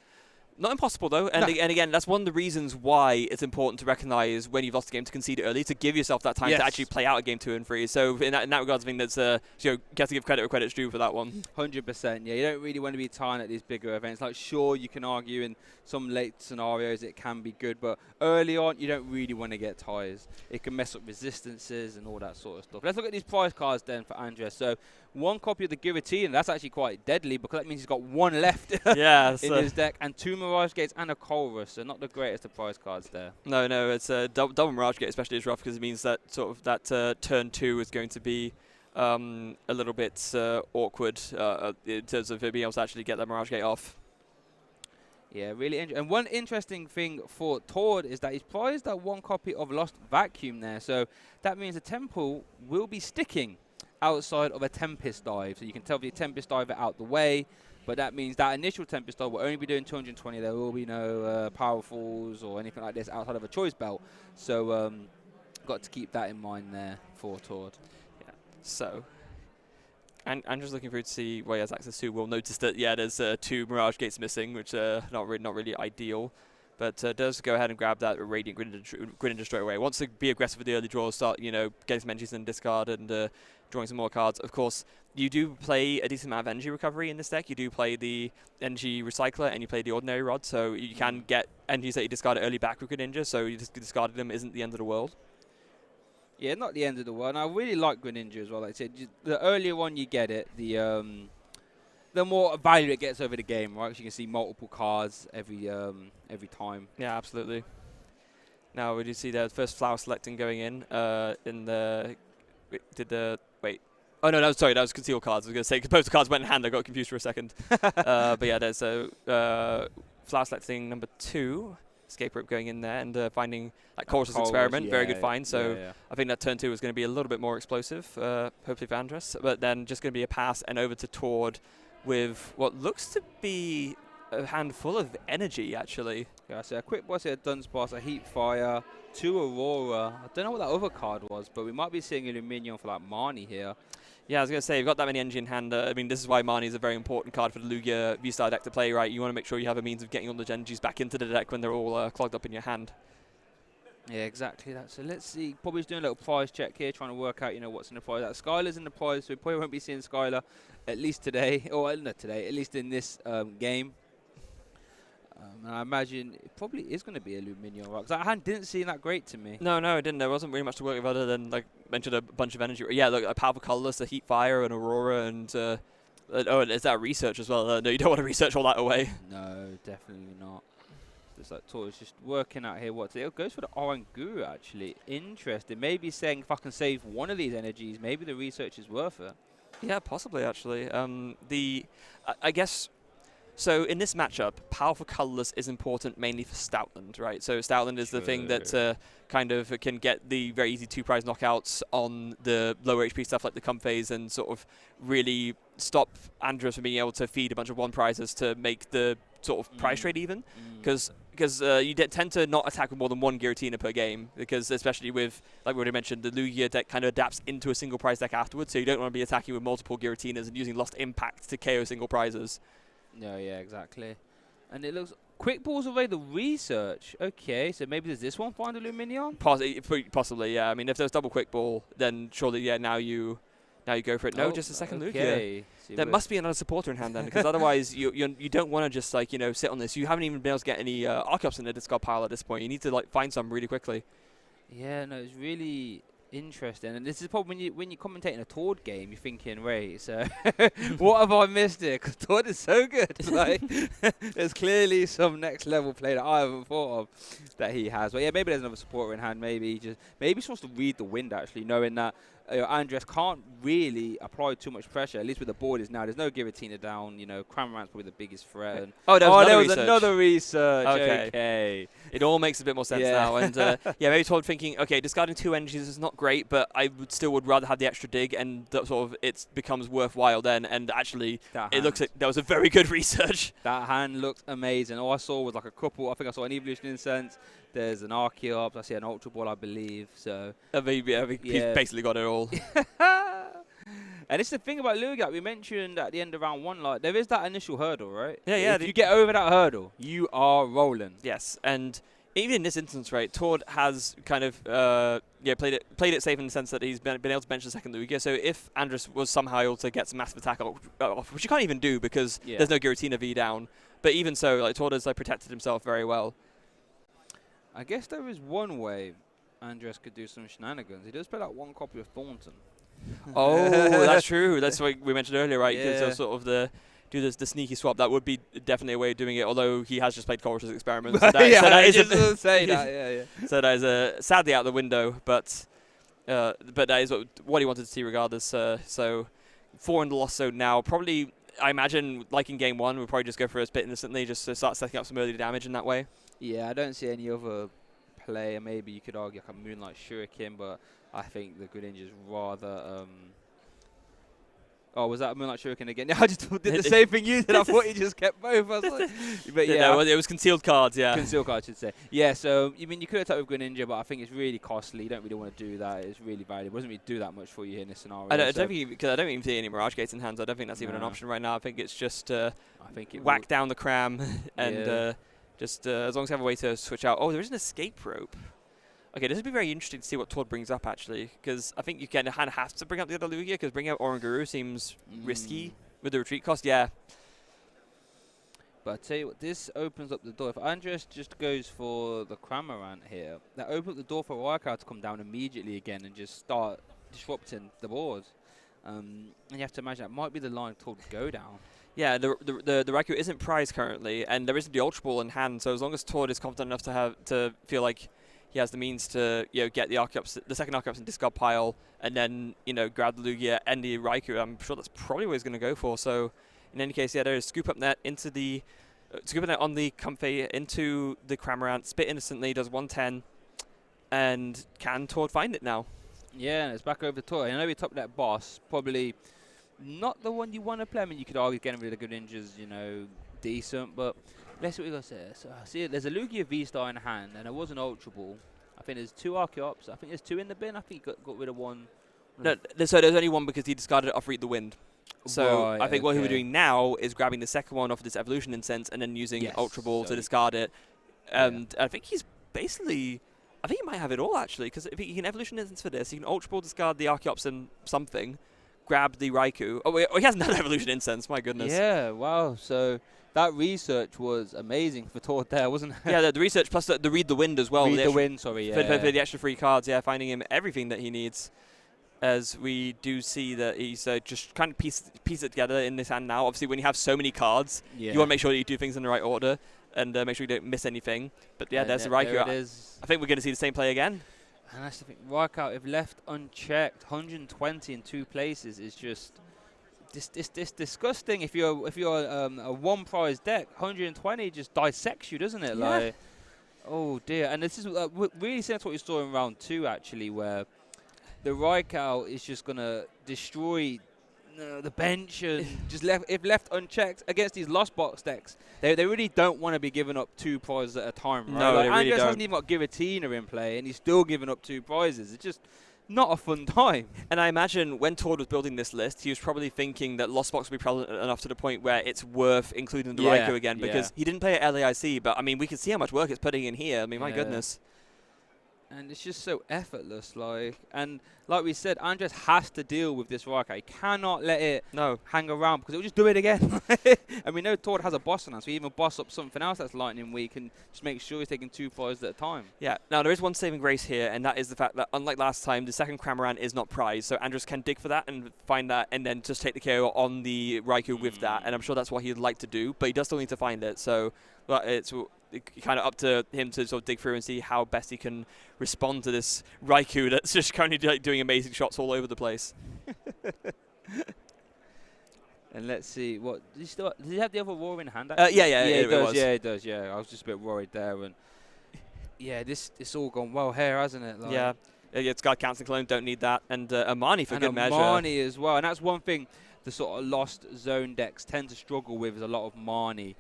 Not impossible, though. And again, that's one of the reasons why it's important to recognize when you've lost a game to concede it early, to give yourself that time to actually play out a game 2 and 3. So in that regard, I think that's get to give credit where credit's due for that one. 100%. Yeah, you don't really want to be tying at these bigger events. Like, sure, you can argue in some late scenarios it can be good, but early on, you don't really want to get ties. It can mess up resistances and all that sort of stuff. Let's look at these prize cards then for Andres. So 1 copy of the Giratina. That's actually quite deadly because that means he's got 1 left in his deck, and 2 Mirage Gates and a Colrus, so not the greatest of prize cards there. No, it's a double Mirage Gate especially is rough because it means that turn 2 is going to be a little bit awkward in terms of being able to actually get that Mirage Gate off. Yeah, really interesting. And one interesting thing for Tord is that he's prized that 1 copy of Lost Vacuum there, so that means the Temple will be sticking outside of a Tempest Dive, so you can tell the Tempest Dive out the way. But that means that initial Tempest Dive will only be doing 220. There will be no Powerfuls or anything like this outside of a Choice Belt. So got to keep that in mind there for Tord. Yeah. So, and I'm just looking through to see what he has access to. We'll notice that there's 2 Mirage Gates missing, which not really ideal. But does go ahead and grab that Radiant Greninja straight away. Wants to be aggressive with the early draws, start getting some energies in discard and drawing some more cards. Of course, you do play a decent amount of energy recovery in this deck. You do play the energy recycler and you play the ordinary rod, so you can get energies that you discard early back with Greninja. So you just discarding them isn't the end of the world. Yeah, not the end of the world. And I really like Greninja as well. Like I said, the earlier one you get it, the more value it gets over the game, right? So you can see multiple cards every time. Yeah, absolutely. Now we do see the first flower selecting going in the. Wait. Oh no, that was concealed cards. I was going to say because both the cards went in hand. I got confused for a second. But yeah, there's flower selecting number 2. Escape rope going in there and finding that Chorus's experiment. Yeah, very good find. So yeah. I think that turn 2 is going to be a little bit more explosive, hopefully for Andres. But then just going to be a pass and over to Tord with what looks to be a handful of energy, actually. Yeah, so a quick boss here, Dunsparce, a Heat Fire, 2 Aurora. I don't know what that other card was, but we might be seeing a Luminion for like Marnie here. Yeah, I was going to say, you've got that many energy in hand. I mean, this is why Marnie is a very important card for the Lugia V-Star deck to play, right? You want to make sure you have a means of getting all those energies back into the deck when they're all clogged up in your hand. Yeah, exactly that. So let's see. Probably doing a little prize check here, trying to work out, what's in the prize. Skylar's in the prize, so we probably won't be seeing Skylar at least today, or not today, at least in this game. And I imagine it probably is going to be a Luminion, right? Because that hand didn't seem that great to me. No, it didn't. There wasn't really much to work with other than, like, mentioned a bunch of energy. Yeah, look, a powerful colorless, a Heat Fire, and Aurora, and and is that research as well? No, you don't want to research all that away. No, definitely not. It's like Tor is just working out here what to do. It goes for the Oranguru, actually. Interesting. Maybe saying if I can save one of these energies, maybe the research is worth it. Yeah, possibly, actually. I guess... So in this matchup, powerful colorless is important mainly for Stoutland, right? So Stoutland is the thing that kind of can get the very easy 2 prize knockouts on the lower HP stuff like the Comphase and sort of really stop Andres from being able to feed a bunch of 1 prizes to make the sort of price trade even. Because you tend to not attack with more than 1 Giratina per game, because especially with, like we already mentioned, the Lugia deck kind of adapts into a single prize deck afterwards, so you don't want to be attacking with multiple Giratinas and using Lost Impact to KO single prizes. No, yeah, exactly. And it looks... Quick balls away the research. Okay, so maybe does this one find a Luminion? Possibly, yeah. I mean, if there's double quick ball, then surely, yeah, now you go for it. No, just a second Lugia. There must be another supporter in hand then, because otherwise you don't want to just, like, sit on this. You haven't even been able to get any Archeops in the discard pile at this point. You need to, like, find some really quickly. Yeah, no, it's really... interesting, and this is probably when you're commentating a Tord game, you're thinking, wait, so what have I missed here? Because Tord is so good. Like, there's clearly some next level play that I haven't thought of that he has. But yeah, maybe there's another supporter in hand. Maybe he wants to read the wind, actually, knowing that Andres can't really apply too much pressure. At least with the board is now. There's no Giratina down. Cramorant's probably the biggest threat. And there was another research. Okay. It all makes a bit more sense now. And yeah, maybe Tord thinking, okay, discarding 2 energies is not great, but I would rather have the extra dig, and sort of it becomes worthwhile then. And actually, it looks like that was a very good research. That hand looked amazing. All I saw was like a couple. I think I saw an Evolution Incense. There's an Archeops. I see an Ultra Ball, I believe. So he's basically got it all. And it's the thing about Lugia, we mentioned at the end of round 1, like, there is that initial hurdle, right? Yeah. If you get over that hurdle, you are rolling. Yes, and even in this instance, right, Tord has kind of played it safe in the sense that he's been able to bench the second Lugia. So if Andres was somehow able to get some massive attack off, which you can't even do because there's no Giratina V down, but even so, like, Tord has protected himself very well. I guess there is one way Andres could do some shenanigans. He does play that 1 copy of Thornton. Oh, that's true. That's what we mentioned earlier, right? Yeah. Sort of the sneaky swap. That would be definitely a way of doing it. Although he has just played Chorus's experiment. So that is sadly out the window. But that is what he wanted to see regardless. So 4 in the lost zone now. Probably, I imagine, like in game 1, we'll probably just go for a spit instantly, just to start setting up some early damage in that way. Yeah, I don't see any other player. Maybe you could argue like a Moonlight Shuriken, but I think the Greninja is rather... Oh, was that Moonlight Shuriken again? I just did the same thing you did. I thought you just kept both. I was like, but yeah, no, it was concealed cards. Yeah, concealed cards, I should say. Yeah, so you could attack with Greninja, but I think it's really costly. You don't really want to do that. It's really valuable. It doesn't really do that much for you in this scenario. I don't think because I don't even see any Mirage Gates in hands. I don't think that's even an option right now. I think it's just I think whack down the cram and just as long as you have a way to switch out. Oh, there is an escape rope. Okay, this would be very interesting to see what Todd brings up, actually, because I think you kind of have to bring up the other Lugia, because bringing out Oranguru seems risky with the retreat cost, yeah. But I tell you what, this opens up the door. If Andres just goes for the Cramorant here, that opens up the door for Raikou to come down immediately again and just start disrupting the board. And you have to imagine that might be the line Todd would go down. Yeah, the Raikou isn't prized currently, and there isn't the Ultra Ball in hand, so as long as Todd is confident enough to feel like he has the means to get the Archeops, the second Archeops in discard pile, and then grab the Lugia and the Raikou. I'm sure that's probably what he's going to go for. So in any case, yeah, there is scoop up net into the scoop up net on the Comfey into the Cramorant. Spit innocently, does 110, and can Todd find it now? Yeah, and it's back over to Todd. I know we top that boss, probably not the one you want to play. I mean, you could argue getting rid of the good ninjas, decent, but let's see what we got there. So see, there's a Lugia V-Star in hand, and there was an Ultra Ball. I think there's 2 Archeops. I think there's 2 in the bin. I think he got rid of 1. No, so there's only 1 because he discarded it off Read the Wind. So right, I think what he was doing now is grabbing the second one off of this Evolution Incense and then using Ultra Ball to discard it. And I think he's basically... I think he might have it all, actually, because if he can Evolution Incense for this, he can Ultra Ball, discard the Archeops and something, grab the Raikou. Oh, he hasn't done Evolution Incense, my goodness. Yeah, wow. So that research was amazing for Todd there, wasn't it? Yeah, the research plus the Read the Wind as well. Read the Wind, sorry, for the extra free cards, yeah, finding him everything that he needs. As we do see that he's just kind of piece it together in this hand now. Obviously, when you have so many cards, you want to make sure that you do things in the right order and make sure you don't miss anything. But yeah, there's the Raikou. There it is. I think we're going to see the same play again. And that's the thing. Raikou, if left unchecked, 120 in 2 places is just this disgusting. If you're a 1 prize deck, 120 just dissects you, doesn't it? Yeah. Like, oh dear. And this is really similar to what you saw in round 2, actually, where the Raikou is just going to destroy the bench and just if left unchecked against these Lost Box decks. They really don't want to be giving up 2 prizes at a time, right? No, they really Andres don't. hasn't even got Giratina in play, and he's still giving up 2 prizes. It's just not a fun time. And I imagine when Todd was building this list, he was probably thinking that Lost Box would be prevalent enough to the point where it's worth including the Raikou again, because he didn't play at LAIC, but I mean, we can see how much work it's putting in here. I mean, my goodness. And it's just so effortless, and like we said, Andres has to deal with this Raikou. He cannot let it hang around because it'll just do it again. And we know Todd has a boss on us, so he even boss up something else that's Lightning Week and just make sure he's taking 2 prizes at a time. Yeah. Now, there is one saving grace here, and that is the fact that, unlike last time, the second Cramorant is not prized, so Andres can dig for that and find that and then just take the KO on the Raikou with that, and I'm sure that's what he'd like to do, but he does still need to find it, so it's kind of up to him to sort of dig through and see how best he can respond to this Raikou that's just currently doing amazing shots all over the place. And let's see, what does he have the other Roar in hand? Yeah, it does. Was. Yeah, it does. Yeah, I was just a bit worried there, and it's all gone well here, hasn't it? Like it's got Cancer Clone, don't need that, and Amani for good measure. Amani as well, and that's one thing the sort of lost zone decks tend to struggle with is a lot of Marnie.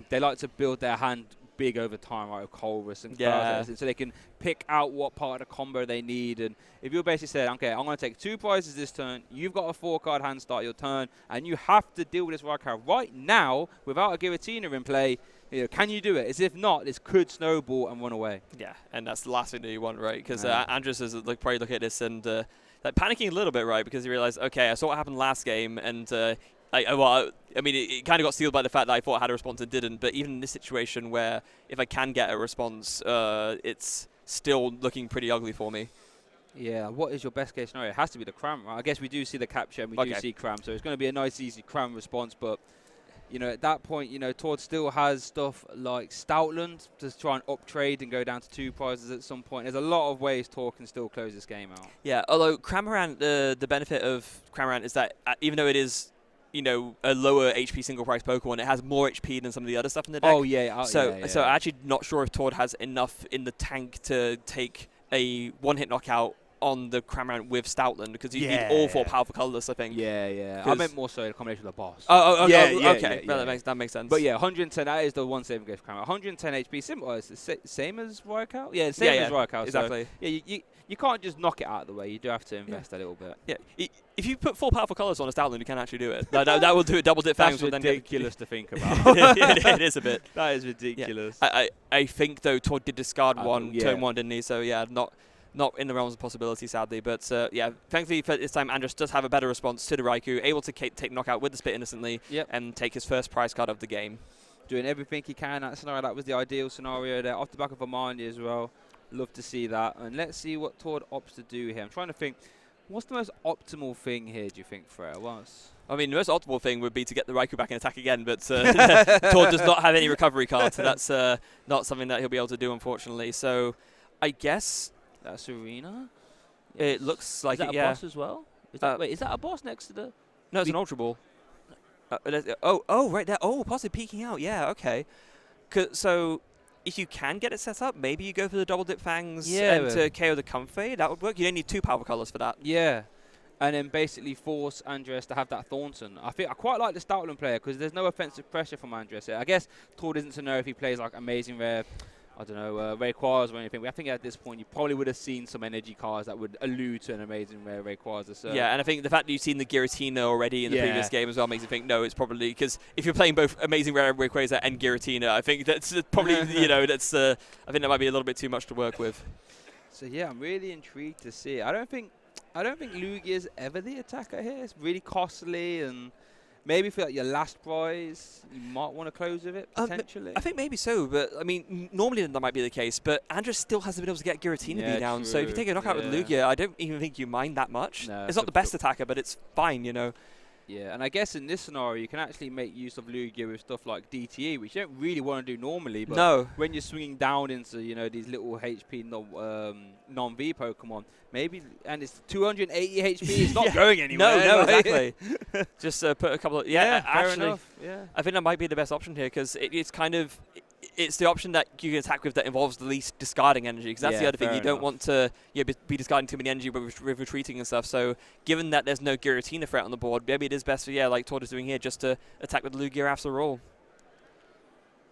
They like to build their hand big over time, right, of Colress and so they can pick out what part of the combo they need. And if you're basically saying, okay, I'm going to take 2 prizes this turn, you've got a 4-card hand start your turn, and you have to deal with this Raikou right now without a Giratina in play, can you do it? As if not, this could snowball and run away. Yeah, and that's the last thing that you want, right? Because Andres is probably looking at this and panicking a little bit, right? Because he realized, okay, I saw what happened last game, and I mean, it kind of got sealed by the fact that I thought I had a response and didn't. But even in this situation where if I can get a response, it's still looking pretty ugly for me. Yeah, what is your best case scenario? It has to be the Cram, right? I guess we do see the capture and we do see Cram. So it's going to be a nice, easy Cram response. But, at that point, Todd still has stuff like Stoutland to try and up-trade and go down to 2 prizes at some point. There's a lot of ways Todd can still close this game out. Yeah, although Cramorant, the benefit of Cramorant is that even though it is a lower HP single price Pokemon, it has more HP than some of the other stuff in the deck. Oh, yeah. So I'm actually not sure if Todd has enough in the tank to take a 1-hit knockout on the Cramorant with Stoutland, because you need all 4 powerful colours, I think. Yeah. I meant more so in combination with the boss. Okay. That makes sense. But yeah, 110, that is the one saving grace for Cramorant. 110 HP, it's the same as Raikou? Yeah, same as Raikou. Exactly. So, yeah, you can't just knock it out of the way. You do have to invest a little bit. Yeah. If you put 4 powerful colours on a Stoutland, you can actually do it. that will do it double dip fangs. That's ridiculous to think about. It is a bit. That is ridiculous. Yeah. I think, though, Todd did discard turn 1, didn't he? So, yeah, not in the realms of possibility, sadly. But, thankfully for this time, Andres does have a better response to the Raikou, able to take knockout with the Spit innocently and take his first prize card of the game. Doing everything he can in that scenario. That was the ideal scenario there. Off the back of Amani as well. Love to see that. And let's see what Todd opts to do here. I'm trying to think, what's the most optimal thing here, do you think, Freya? I mean, the most optimal thing would be to get the Raikou back in attack again, but Todd does not have any recovery cards, so that's not something that he'll be able to do, unfortunately. So I guess... That's Arena? It looks like is that a boss as well? Wait, is that a boss next to the... No, it's an Ultra Ball. Right there. Oh, possibly peeking out. Yeah, okay. So... If you can get it set up, maybe you go for the double dip fangs and to KO the Comfey. That would work. You don't need 2 powerful colours for that. Yeah. And then basically force Andres to have that Thornton. I quite like the Stoutland player because there's no offensive pressure from Andres here. I guess Todd isn't to know if he plays like Amazing Rare, I don't know, Rayquaza or anything. But I think at this point you probably would have seen some energy cards that would allude to an Amazing Rare Rayquaza. So. Yeah, and I think the fact that you've seen the Giratina already in the previous game as well makes you think, no, it's probably because if you're playing both Amazing Rare Rayquaza and Giratina, I think that's probably, I think that might be a little bit too much to work with. So yeah, I'm really intrigued to see it. I don't think Lugia's ever the attacker here. It's really costly, and maybe for like your last prize, you might want to close with it, potentially. I think maybe so, but I mean, normally that might be the case, but Andres still hasn't been able to get Giratina down, so if you take a knockout with Lugia, I don't even think you mind that much. No, it's not the best attacker, but it's fine, Yeah, and I guess in this scenario, you can actually make use of Lugia with stuff like DTE, which you don't really want to do normally, but when you're swinging down into, these little HP non-V Pokemon, maybe, and it's 280 HP, it's not going anywhere. No, exactly. Just put a couple of... fair enough. Yeah. I think that might be the best option here, because it's kind of... It's the option that you can attack with that involves the least discarding energy, because that's the other thing. You don't want to be discarding too many energy with retreating and stuff. So given that there's no Giratina threat on the board, maybe it is best for, like Todd is doing here, just to attack with Lugia after all.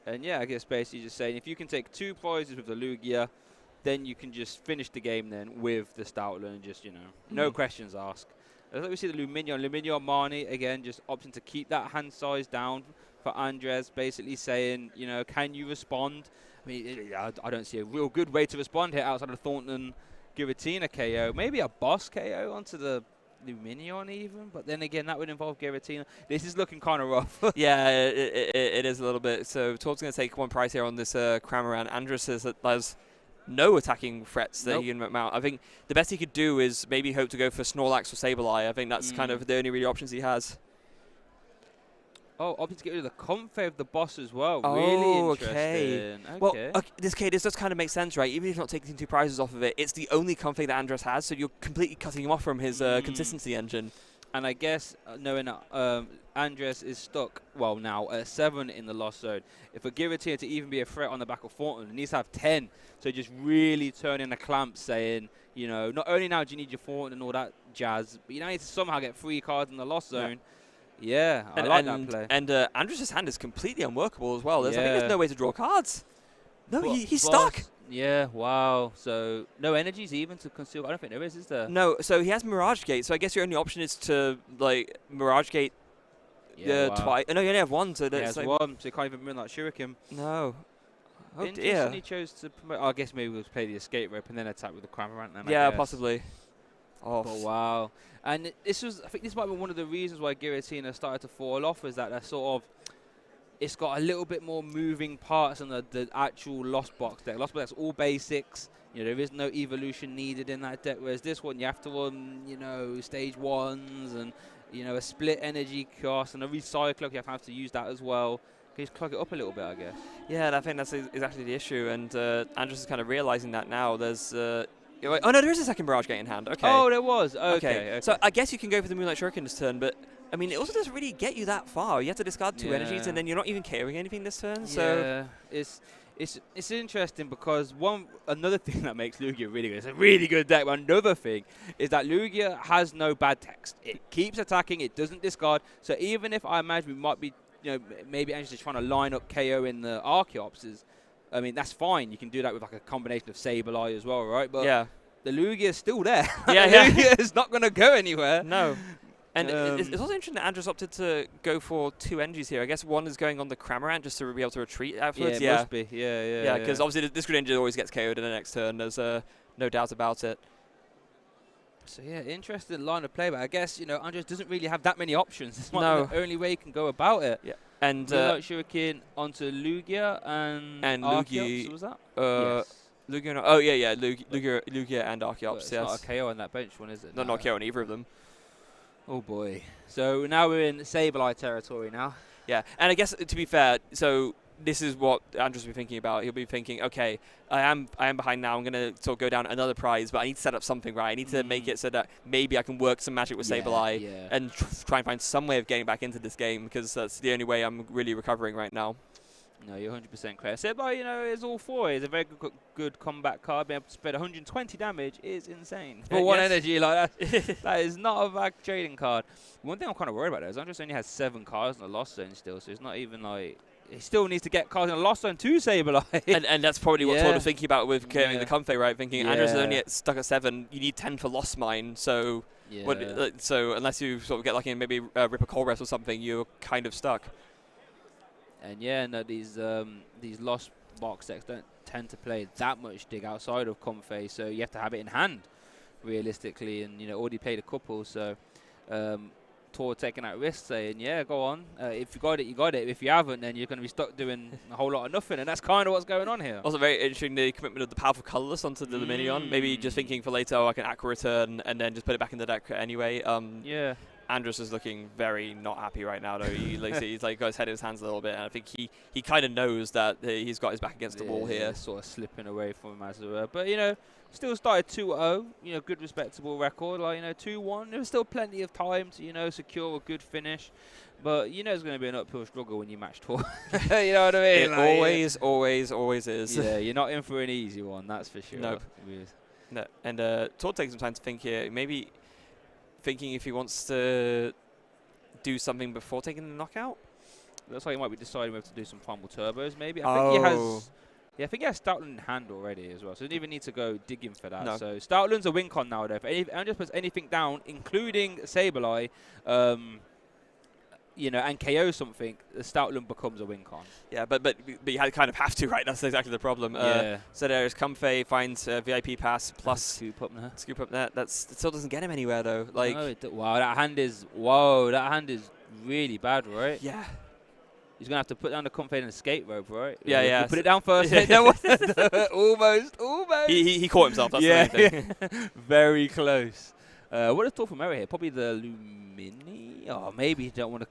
And yeah, I guess basically just saying, if you can take 2 prizes with the Lugia, then you can just finish the game then with the Stoutland and just, no questions asked. As we see the Lumineon Marnie, again, just opting to keep that hand size down for Andres, basically saying, can you respond? I mean, I don't see a real good way to respond here outside of Thornton Giratina KO. Maybe a boss KO onto the Lumineon even, but then again, that would involve Giratina. This is looking kind of rough. Yeah, it is a little bit. So Todd's going to take 1 prize here on this Cramorant. Andres says that there's no attacking threats that he can mount. I think the best he could do is maybe hope to go for Snorlax or Sableye. I think that's kind of the only really options he has. Oh, opting to get rid of the Comfey of the boss as well. Really interesting. Okay. Well, this does kind of make sense, right? Even if you're not taking 2 prizes off of it, it's the only Comfey that Andres has, so you're completely cutting him off from his consistency engine. And I guess knowing that Andres is stuck, well, now at 7 in the lost zone. If a Giratina to even be a threat on the back of Thornton, it needs to have 10. So just really turning the clamp, saying, not only now do you need your Thornton and all that jazz, but you now need to somehow get 3 cards in the lost zone. Yeah, I like that play. And Andres' hand is completely unworkable as well. I think there's no way to draw cards. No, he's stuck. Yeah, wow. So no energies even to conceal. I don't think there is there? No, so he has Mirage Gate. So I guess your only option is to Mirage Gate twice. No, you only have 1. So that's he has 1, so you can't even win that Shuriken. No. Oh dear. He chose to promote. I guess maybe we'll play the escape rope and then attack with the Cramorant. Then yeah, possibly. Oh wow. And I think this might be one of the reasons why Giratina started to fall off, is that they're sort of, it's got a little bit more moving parts than the actual Lost Box deck. Lost Box deck's all basics. There is no evolution needed in that deck, whereas this one you have to run, stage 1s and, a split energy cost and a recycler. You have to use that as well. Can you just clog it up a little bit, I guess? Yeah, and I think that's exactly the issue. And Andres is kind of realizing that now. There's... oh, no, there is a second Mirage Gate in hand. Okay. Oh, there was. Okay. So I guess you can go for the Moonlight Shuriken this turn, but, I mean, it also doesn't really get you that far. You have to discard 2 energies, and then you're not even KOing anything this turn. So yeah, it's It's interesting because another thing that makes Lugia really good, it's a really good deck, but another thing is that Lugia has no bad text. It keeps attacking, it doesn't discard. So even if I imagine we might be, maybe Andrew's just trying to line up KO in the Archeops, I mean, that's fine. You can do that with like a combination of Sableye as well, right? But yeah. the Lugia is still there. Yeah, Lugia is not going to go anywhere. No. And it's also interesting that Andrew's opted to go for 2 energies here. I guess one is going on the Cramorant just to be able to retreat afterwards. Yeah, it must be. Yeah, because obviously this Greninja always gets KO'd in the next turn. There's no doubt about it. So, yeah, interesting line of play. But I guess, Andres doesn't really have that many options. It's No. the only way he can go about it. Yeah. And Shuriken onto Lugia and Archeops, was that? Yes. Lugia. Oh, yeah. Lugia and Archeops, It's not a KO on that bench one, is it? Not KO on either of them. Oh boy. So now we're in Sableye territory now. Yeah, and I guess to be fair, so this is what Andrew's been thinking about. He'll be thinking, okay, I am behind now. I'm gonna sort of go down another prize, but I need to set up something right. I need to make it so that maybe I can work some magic with Sableye and try and find some way of getting back into this game because that's the only way I'm really recovering right now. No, you're 100% correct. Sableye, is all for it. It's a very good combat card. Being able to spread 120 damage is insane. For one energy like that, that is not a bad trading card. One thing I'm kind of worried about though is Andres only has 7 cards in the Lost Zone still, so it's not even like... He still needs to get cards in the Lost Zone to Sableye. and that's probably what Todd was thinking about with getting the Comfey, right? Thinking Andres is only stuck at 7. You need 10 for Lost Mine, so... so unless you sort of get lucky and maybe rip a Colress or something, you're kind of stuck. And these Lost box decks don't tend to play that much dig outside of Comfey, so you have to have it in hand, realistically. And already played a couple, so Tor taking that risk, saying, "Yeah, go on. If you got it, you got it. If you haven't, then you're going to be stuck doing a whole lot of nothing." And that's kind of what's going on here. Also, very interesting the commitment of the powerful colorless onto the Luminion. Maybe just thinking for later, I can Aqua Return and then just put it back in the deck anyway. Andres is looking very not happy right now, though. He's like got his head in his hands a little bit, and I think he kind of knows that he's got his back against the wall here. Sort of slipping away from him as it were. But still started 2-0. Good respectable record. 2-1. There was still plenty of time to secure a good finish. But it's going to be an uphill struggle when you match Tor. You know what I mean? It always is. Yeah, you're not in for an easy one, that's for sure. Nope. No. And Tor takes some time to think here. Maybe thinking if he wants to do something before taking the knockout. Looks like he might be deciding whether to do some Primal Turbos, maybe. I think he has. Yeah, I think he has Stoutland in hand already as well, so he doesn't even need to go digging for that. No. So Stoutland's a win con now, though. If Andrew puts anything down, including Sableye, and KO something, the Stoutland becomes a win con. Yeah, but you kind of have to, right? That's exactly the problem. So there's Comfey finds VIP pass plus scoop up net. That still doesn't get him anywhere though. Like wow, that hand is really bad, right? Yeah. He's gonna have to put down the Comfey and escape rope, right? Yeah. Put it down first. Almost. He caught himself. That's the main thing. Very close. What is Tor from error here? Probably the Lumini. Oh, maybe you don't want to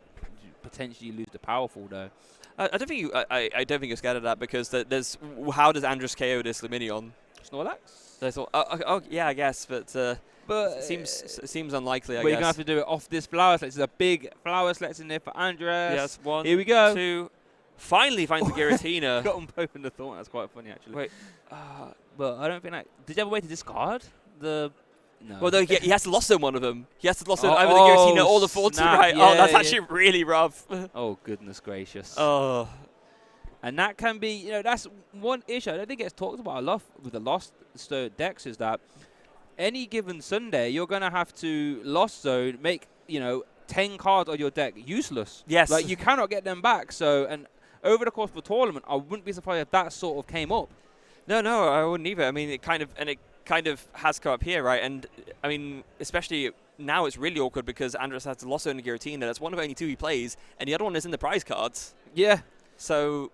potentially lose the powerful though. I don't think you're scared of that because there's how does Andres KO this Luminion? Snorlax? Yeah, I guess, but it seems unlikely. I guess. You're gonna have to do it off this flower select. There's a big flower select in there for Andres. Yes, 1. Here we go. 2. Finally finds the Giratina. Got them both in the thorn. That's quite funny actually. Wait, but I don't think that. Did you have a way to discard the? No. Well, no, he has to lost on one of them. He has to lost either the Giratina or the Fortune, right? Yeah, that's actually really rough. Oh, goodness gracious. Oh. And that can be, that's one issue. I don't think it gets talked about a lot with the Lost decks is that any given Sunday, you're going to have to Lost Zone, make, 10 cards on your deck useless. Yes. Like, you cannot get them back. So, and over the course of the tournament, I wouldn't be surprised if that sort of came up. No, I wouldn't either. I mean, it kind of has come up here, right? And I mean, especially now, it's really awkward because Andres has the Lost Zone and Giratina. That's one of only 2 he plays, and the other one is in the prize cards. Yeah. So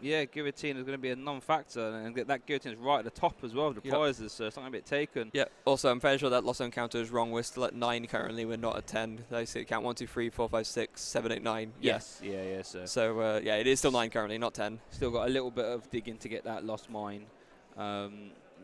yeah, Giratina is going to be a non-factor, and that Giratina is right at the top as well of the prizes, so it's not going to be taken. Yeah. Also, I'm fairly sure that Lost Zone counter is wrong. We're still at 9 currently. We're not at 10. I see it count 1, 2, 3, 4, 5, 6, 7, 8, 9. Yes. Yeah. So it is still 9 currently, not 10. Still got a little bit of digging to get that Lost Mine.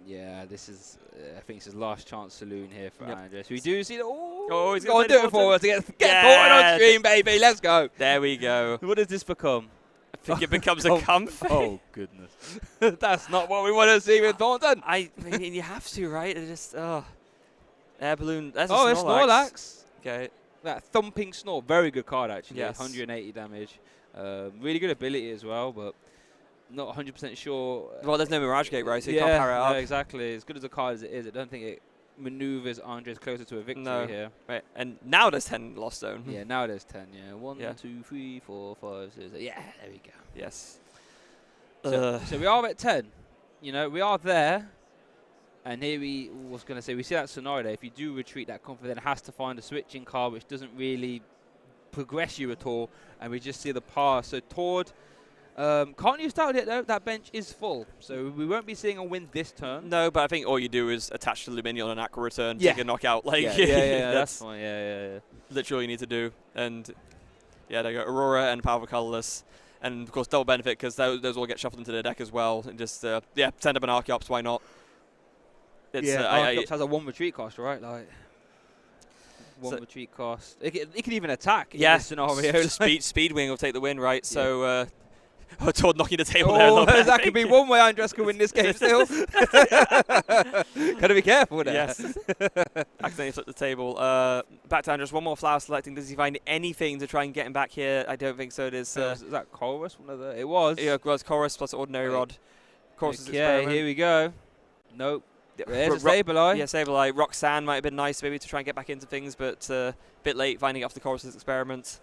This is, I think it's his last chance saloon here for Andres. We do see that. He's going to do it for us to get caught on stream, baby. Let's go. There we go. What does this become? I think it becomes a comfy. Oh, goodness. That's not what we want to see with Thornton. I mean, you have to, right? It just, air balloon. That's a it's Snorlax. Snorlax. Okay. That thumping snore. Very good card, actually. Yes. 180 damage. Really good ability as well, but not 100% sure. Well, there's no Mirage Gate, right? So you can't power it up. No, exactly. As good as a card as it is, I don't think it maneuvers Andres closer to a victory here. Right. And now there's 10 Lost Zone. Yeah, now there's 10. Yeah, 1, 2, 3, 4, 5, 6. Yeah, there we go. Yes. So we are at 10. You know, we are there. And here we was going to say, we see that scenario there. If you do retreat, that comfort then has to find a switching card, which doesn't really progress you at all. And we just see the pass. So Tord can't use Stout yet, though. That bench is full. So we won't be seeing a win this turn. No, but I think all you do is attach the Lumineon on an Aqua Return, take a knockout. Like, that's fine. Yeah. Literally all you need to do. And yeah, there you go. Aurora and Powerful Colorless. And of course, double benefit because those all get shuffled into the deck as well. And just, send up an Archeops, why not? Archeops has a 1 retreat cost, right? Like, 1 retreat cost. It can even attack in this scenario. Speedwing will take the win, right? So, Tord knocking the table there. That could be one way Andres can win this game still. Gotta be careful there. Yes. Accidentally flipped the table. Back to Andres. One more flower selecting. Does he find anything to try and get him back here? I don't think so. It is. Is that Chorus? It was. Yeah, it was Chorus plus Ordinary Rod. Chorus here we go. Nope. There's a Sableye. Yeah, Sableye. Roxanne might have been nice maybe to try and get back into things, but a bit late finding off the Chorus's experiment.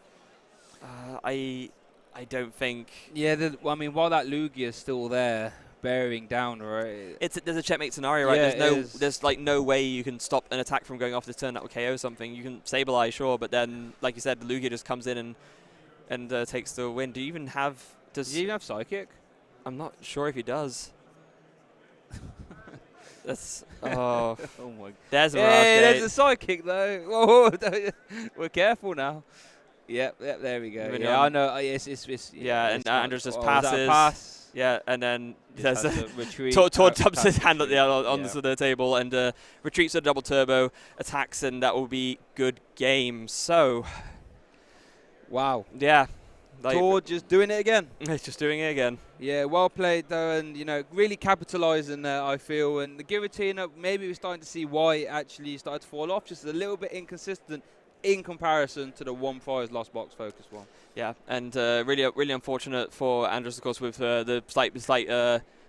I don't think. Yeah, I mean, while that Lugia is still there, bearing down, right? There's a checkmate scenario, right? Yeah, there's like no way you can stop an attack from going off this turn that will KO something. You can Sableye, sure, but then, like you said, the Lugia just comes in and takes the win. Do you even have? Does he even have Psychic? I'm not sure if he does. That's oh my! There's a there's a Psychic though. Oh, we're careful now. Yep, there we go. Yeah, I know. And Andres just passes. Pass. Yeah, and then there's a retreat. Tord dumps his hand on the table and retreats a double turbo, attacks, and that will be good game. So, wow. Yeah. Tord just doing it again. He's just doing it again. Yeah, well played though, and really capitalising there, I feel. And the Giratina, maybe we're starting to see why it actually started to fall off, just a little bit inconsistent in comparison to the one prize lost box focus one. Yeah, and really unfortunate for Andres, of course, with the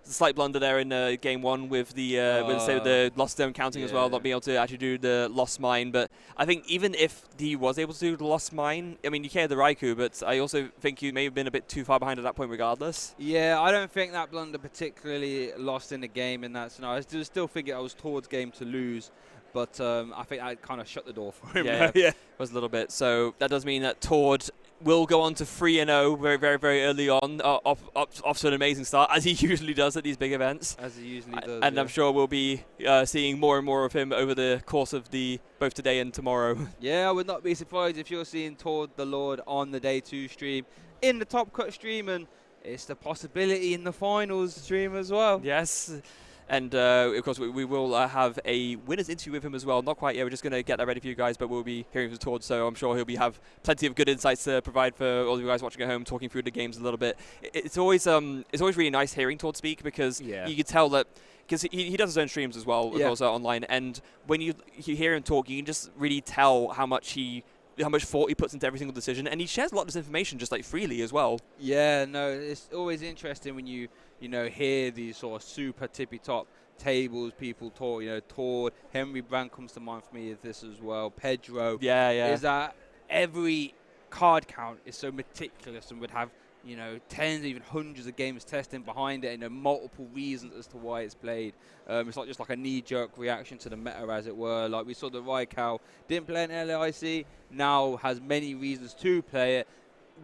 slight blunder there in game 1 with the lost zone counting as well, not being able to actually do the lost mine. But I think even if he was able to do the lost mine, I mean, you carried the Raikou, but I also think you may have been a bit too far behind at that point regardless. Yeah, I don't think that blunder particularly lost in the game in that scenario. I still think it was Tord's game to lose. But I think I kind of shut the door for him. Yeah, it was a little bit. So that does mean that Tord will go on to 3-0 very, very, very early on, off to an amazing start, as he usually does at these big events. As he usually does. And I'm sure we'll be seeing more and more of him over the course of both today and tomorrow. Yeah, I would not be surprised if you're seeing Tord the Lord on the Day 2 stream, in the Top Cut stream, and it's the possibility in the finals stream as well. Yes. And, of course, we will have a winner's interview with him as well. Not quite yet. We're just going to get that ready for you guys, but we'll be hearing from Tord, so I'm sure he'll have plenty of good insights to provide for all of you guys watching at home, talking through the games a little bit. It's always really nice hearing Tord speak because you can tell that because he does his own streams as well, of course, online. And when you hear him talk, you can just really tell how much thought he puts into every single decision, and he shares a lot of this information just like freely as well. Yeah, no, it's always interesting when you hear these sort of super tippy top tables people talk. Tord, Henry Brand comes to mind for me with this as well. Pedro. Yeah. Is that every card count is so meticulous and would have tens, even hundreds of games testing behind it, and multiple reasons as to why it's played. It's not just like a knee-jerk reaction to the meta, as it were. Like we saw the Raikou didn't play an LAIC, now has many reasons to play it,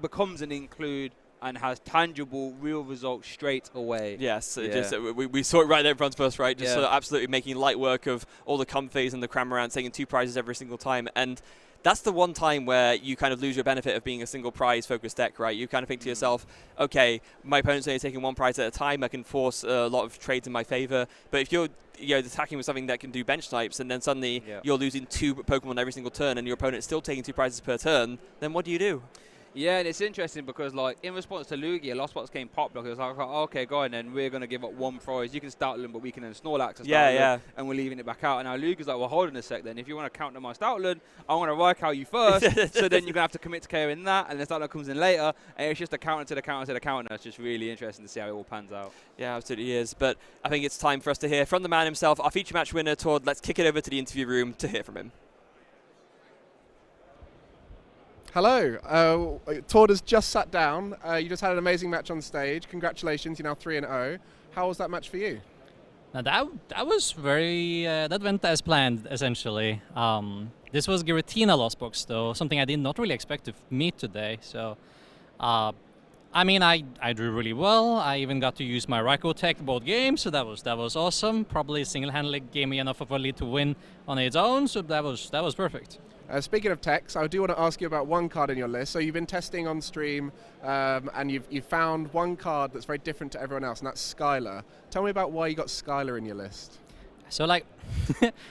becomes an include, and has tangible, real results straight away. Yes, we saw it right there in front of us, right? Just absolutely making light work of all the Comfeys and the Cramorants, taking 2 prizes every single time. And that's the one time where you kind of lose your benefit of being a single prize focused deck, right? You kind of think to yourself, okay, my opponent's only taking 1 prize at a time. I can force a lot of trades in my favor. But if you're attacking with something that can do bench types, and then suddenly you're losing 2 Pokemon every single turn, and your opponent's still taking 2 prizes per turn, then what do you do? Yeah, and it's interesting because, like, in response to Lugia, Lost Box came pop block. It was like, oh, okay, go on, then we're going to give up one prize. You can Stoutland, but we can then Snorlax to Stoutland, and we're leaving it back out. And now Lugia's like, well, hold on a sec then. If you want to counter my Stoutland, I want to work out you first. So then you're going to have to commit to KOing that, and then Stoutland comes in later, and it's just a counter to the counter to the counter. It's just really interesting to see how it all pans out. Yeah, absolutely is. But I think it's time for us to hear from the man himself, our feature match winner, Todd. Let's kick it over to the interview room to hear from him. Hello, Tord has just sat down. You just had an amazing match on stage. Congratulations, you're now 3-0. How was that match for you? Now that was very that went as planned essentially. This was Giratina Lost Box though, something I did not really expect to meet today. So, I mean, I drew really well. I even got to use my Raikou tech both games, so that was awesome. Probably single-handedly gave me enough of a lead to win on its own, so that was perfect. Speaking of techs, I do want to ask you about one card in your list. So you've been testing on stream, and you've found one card that's very different to everyone else, and that's Skylar. Tell me about why you got Skylar in your list. So, like,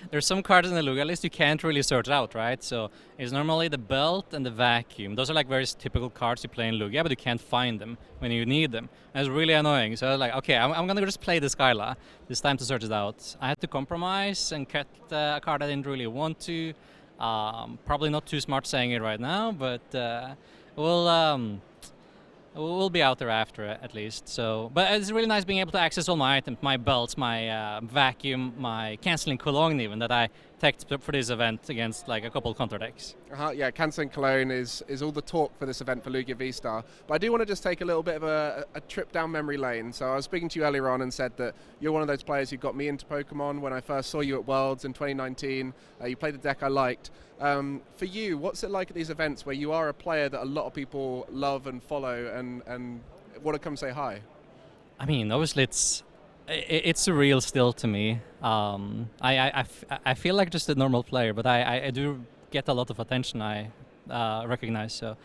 there's some cards in the Lugia list you can't really sort out, right? So it's normally the Belt and the Vacuum. Those are like very typical cards you play in Lugia, but you can't find them when you need them. And it's really annoying. So I was like, okay, I'm going to just play the Skylar. It's time to sort it out. I had to compromise and cut a card I didn't really want to. Probably not too smart saying it right now, but we'll be out there after it, at least. So, but it's really nice being able to access all my items, my belts, my vacuum, my canceling Cologne even that I teched for this event against like a couple counter decks. Yeah, canceling Cologne is all the talk for this event for Lugia V-Star. But I do want to just take a little bit of a trip down memory lane. So I was speaking to you earlier on and said that you're one of those players who got me into Pokemon when I first saw you at Worlds in 2019. You played a deck I liked. For you, what's it like at these events where you are a player that a lot of people love and follow and want to come say hi? I mean, obviously it's surreal still to me. I feel like just a normal player, but I do get a lot of attention. I recognize so,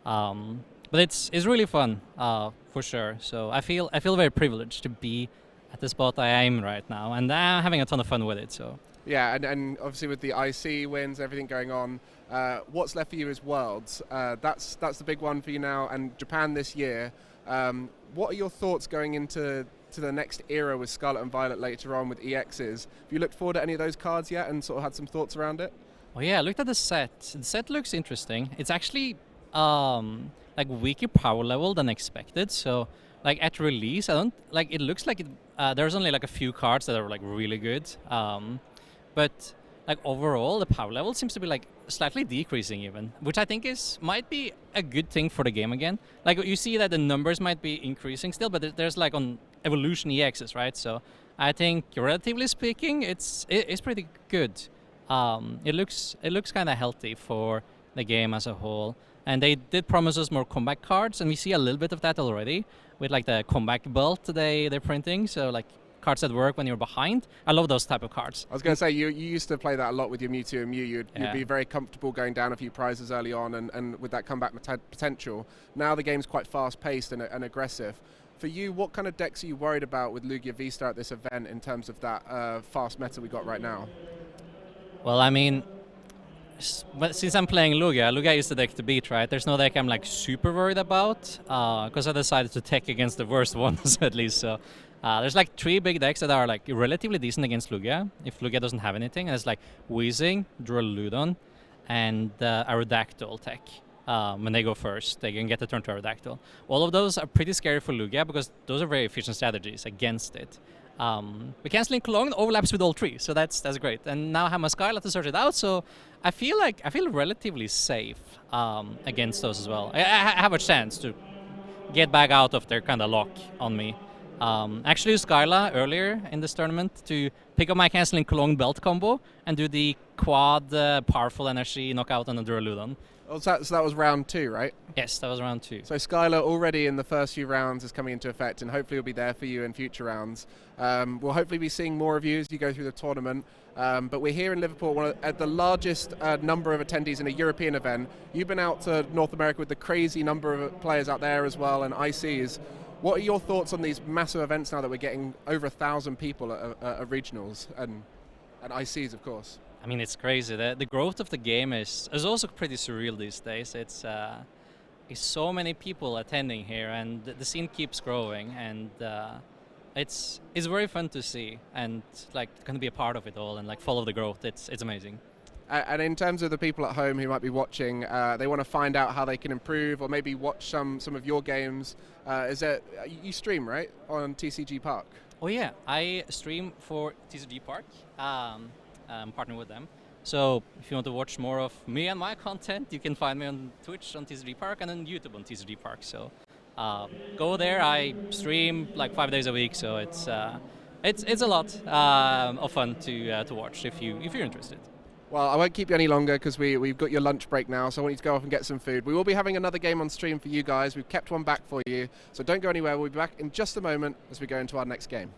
but it's really fun for sure. So I feel very privileged to be at the spot I am right now, and I'm having a ton of fun with it. So. Yeah, and obviously with the IC wins, everything going on, what's left for you is Worlds. That's the big one for you now, and Japan this year. What are your thoughts going into the next era with Scarlet and Violet later on with EXs? Have you looked forward to any of those cards yet and sort of had some thoughts around it? Well, yeah, I looked at the set. The set looks interesting. It's actually like weaker power level than expected. So like at release, it looks like there's only like a few cards that are like really good. But like overall, the power level seems to be like slightly decreasing even, which I think might be a good thing for the game again. Like you see that the numbers might be increasing still, but there's like on Evolution EXs, right? So I think relatively speaking, it's pretty good. It looks kind of healthy for the game as a whole. And they did promise us more comeback cards, and we see a little bit of that already with like the comeback belt they're printing. So like cards that work when you're behind. I love those type of cards. I was going to say, you used to play that a lot with your Mewtwo and Mew. You'd be very comfortable going down a few prizes early on and with that comeback potential. Now the game's quite fast-paced and aggressive. For you, what kind of decks are you worried about with Lugia V-Star at this event in terms of that fast meta we got right now? Well, I mean, since I'm playing Lugia is the deck to beat, right? There's no deck I'm like super worried about because I decided to tech against the worst ones at least. So there's like 3 big decks that are like relatively decent against Lugia if Lugia doesn't have anything. And it's like Weezing, Duraludon, and Aerodactyl tech. When they go first, they can get the turn to Aerodactyl. All of those are pretty scary for Lugia because those are very efficient strategies against it. But canceling Cologne overlaps with all 3, so that's great. And now I have my Skylar to sort it out, so I feel relatively safe against those as well. I have a chance to get back out of their kind of lock on me. Actually used Skylar earlier in this tournament to pick up my canceling Cologne belt combo and do the quad powerful energy knockout on the Duraludon. Oh, so that was round 2, right? Yes, that was round 2. So Skylar already in the first few rounds is coming into effect, and hopefully will be there for you in future rounds. We'll hopefully be seeing more of you as you go through the tournament. But we're here in Liverpool at the largest number of attendees in a European event. You've been out to North America with the crazy number of players out there as well, and ICs. What are your thoughts on these massive events now that we're getting over 1,000 people at regionals and ICs, of course? I mean, it's crazy. The growth of the game is also pretty surreal these days. It's is so many people attending here, and the scene keeps growing, and it's very fun to see, and like going to be a part of it all and like follow the growth. It's amazing. And in terms of the people at home who might be watching, they want to find out how they can improve or maybe watch some of your games. You stream, right, on TCG Park? Oh yeah, I stream for TCG Park. I'm partnering with them. So if you want to watch more of me and my content, you can find me on Twitch on TCG Park and on YouTube on TCG Park. So go there. I stream like 5 days a week, so it's a lot of fun to watch if you're interested. Well, I won't keep you any longer because we've got your lunch break now, so I want you to go off and get some food. We will be having another game on stream for you guys. We've kept one back for you, so don't go anywhere. We'll be back in just a moment as we go into our next game.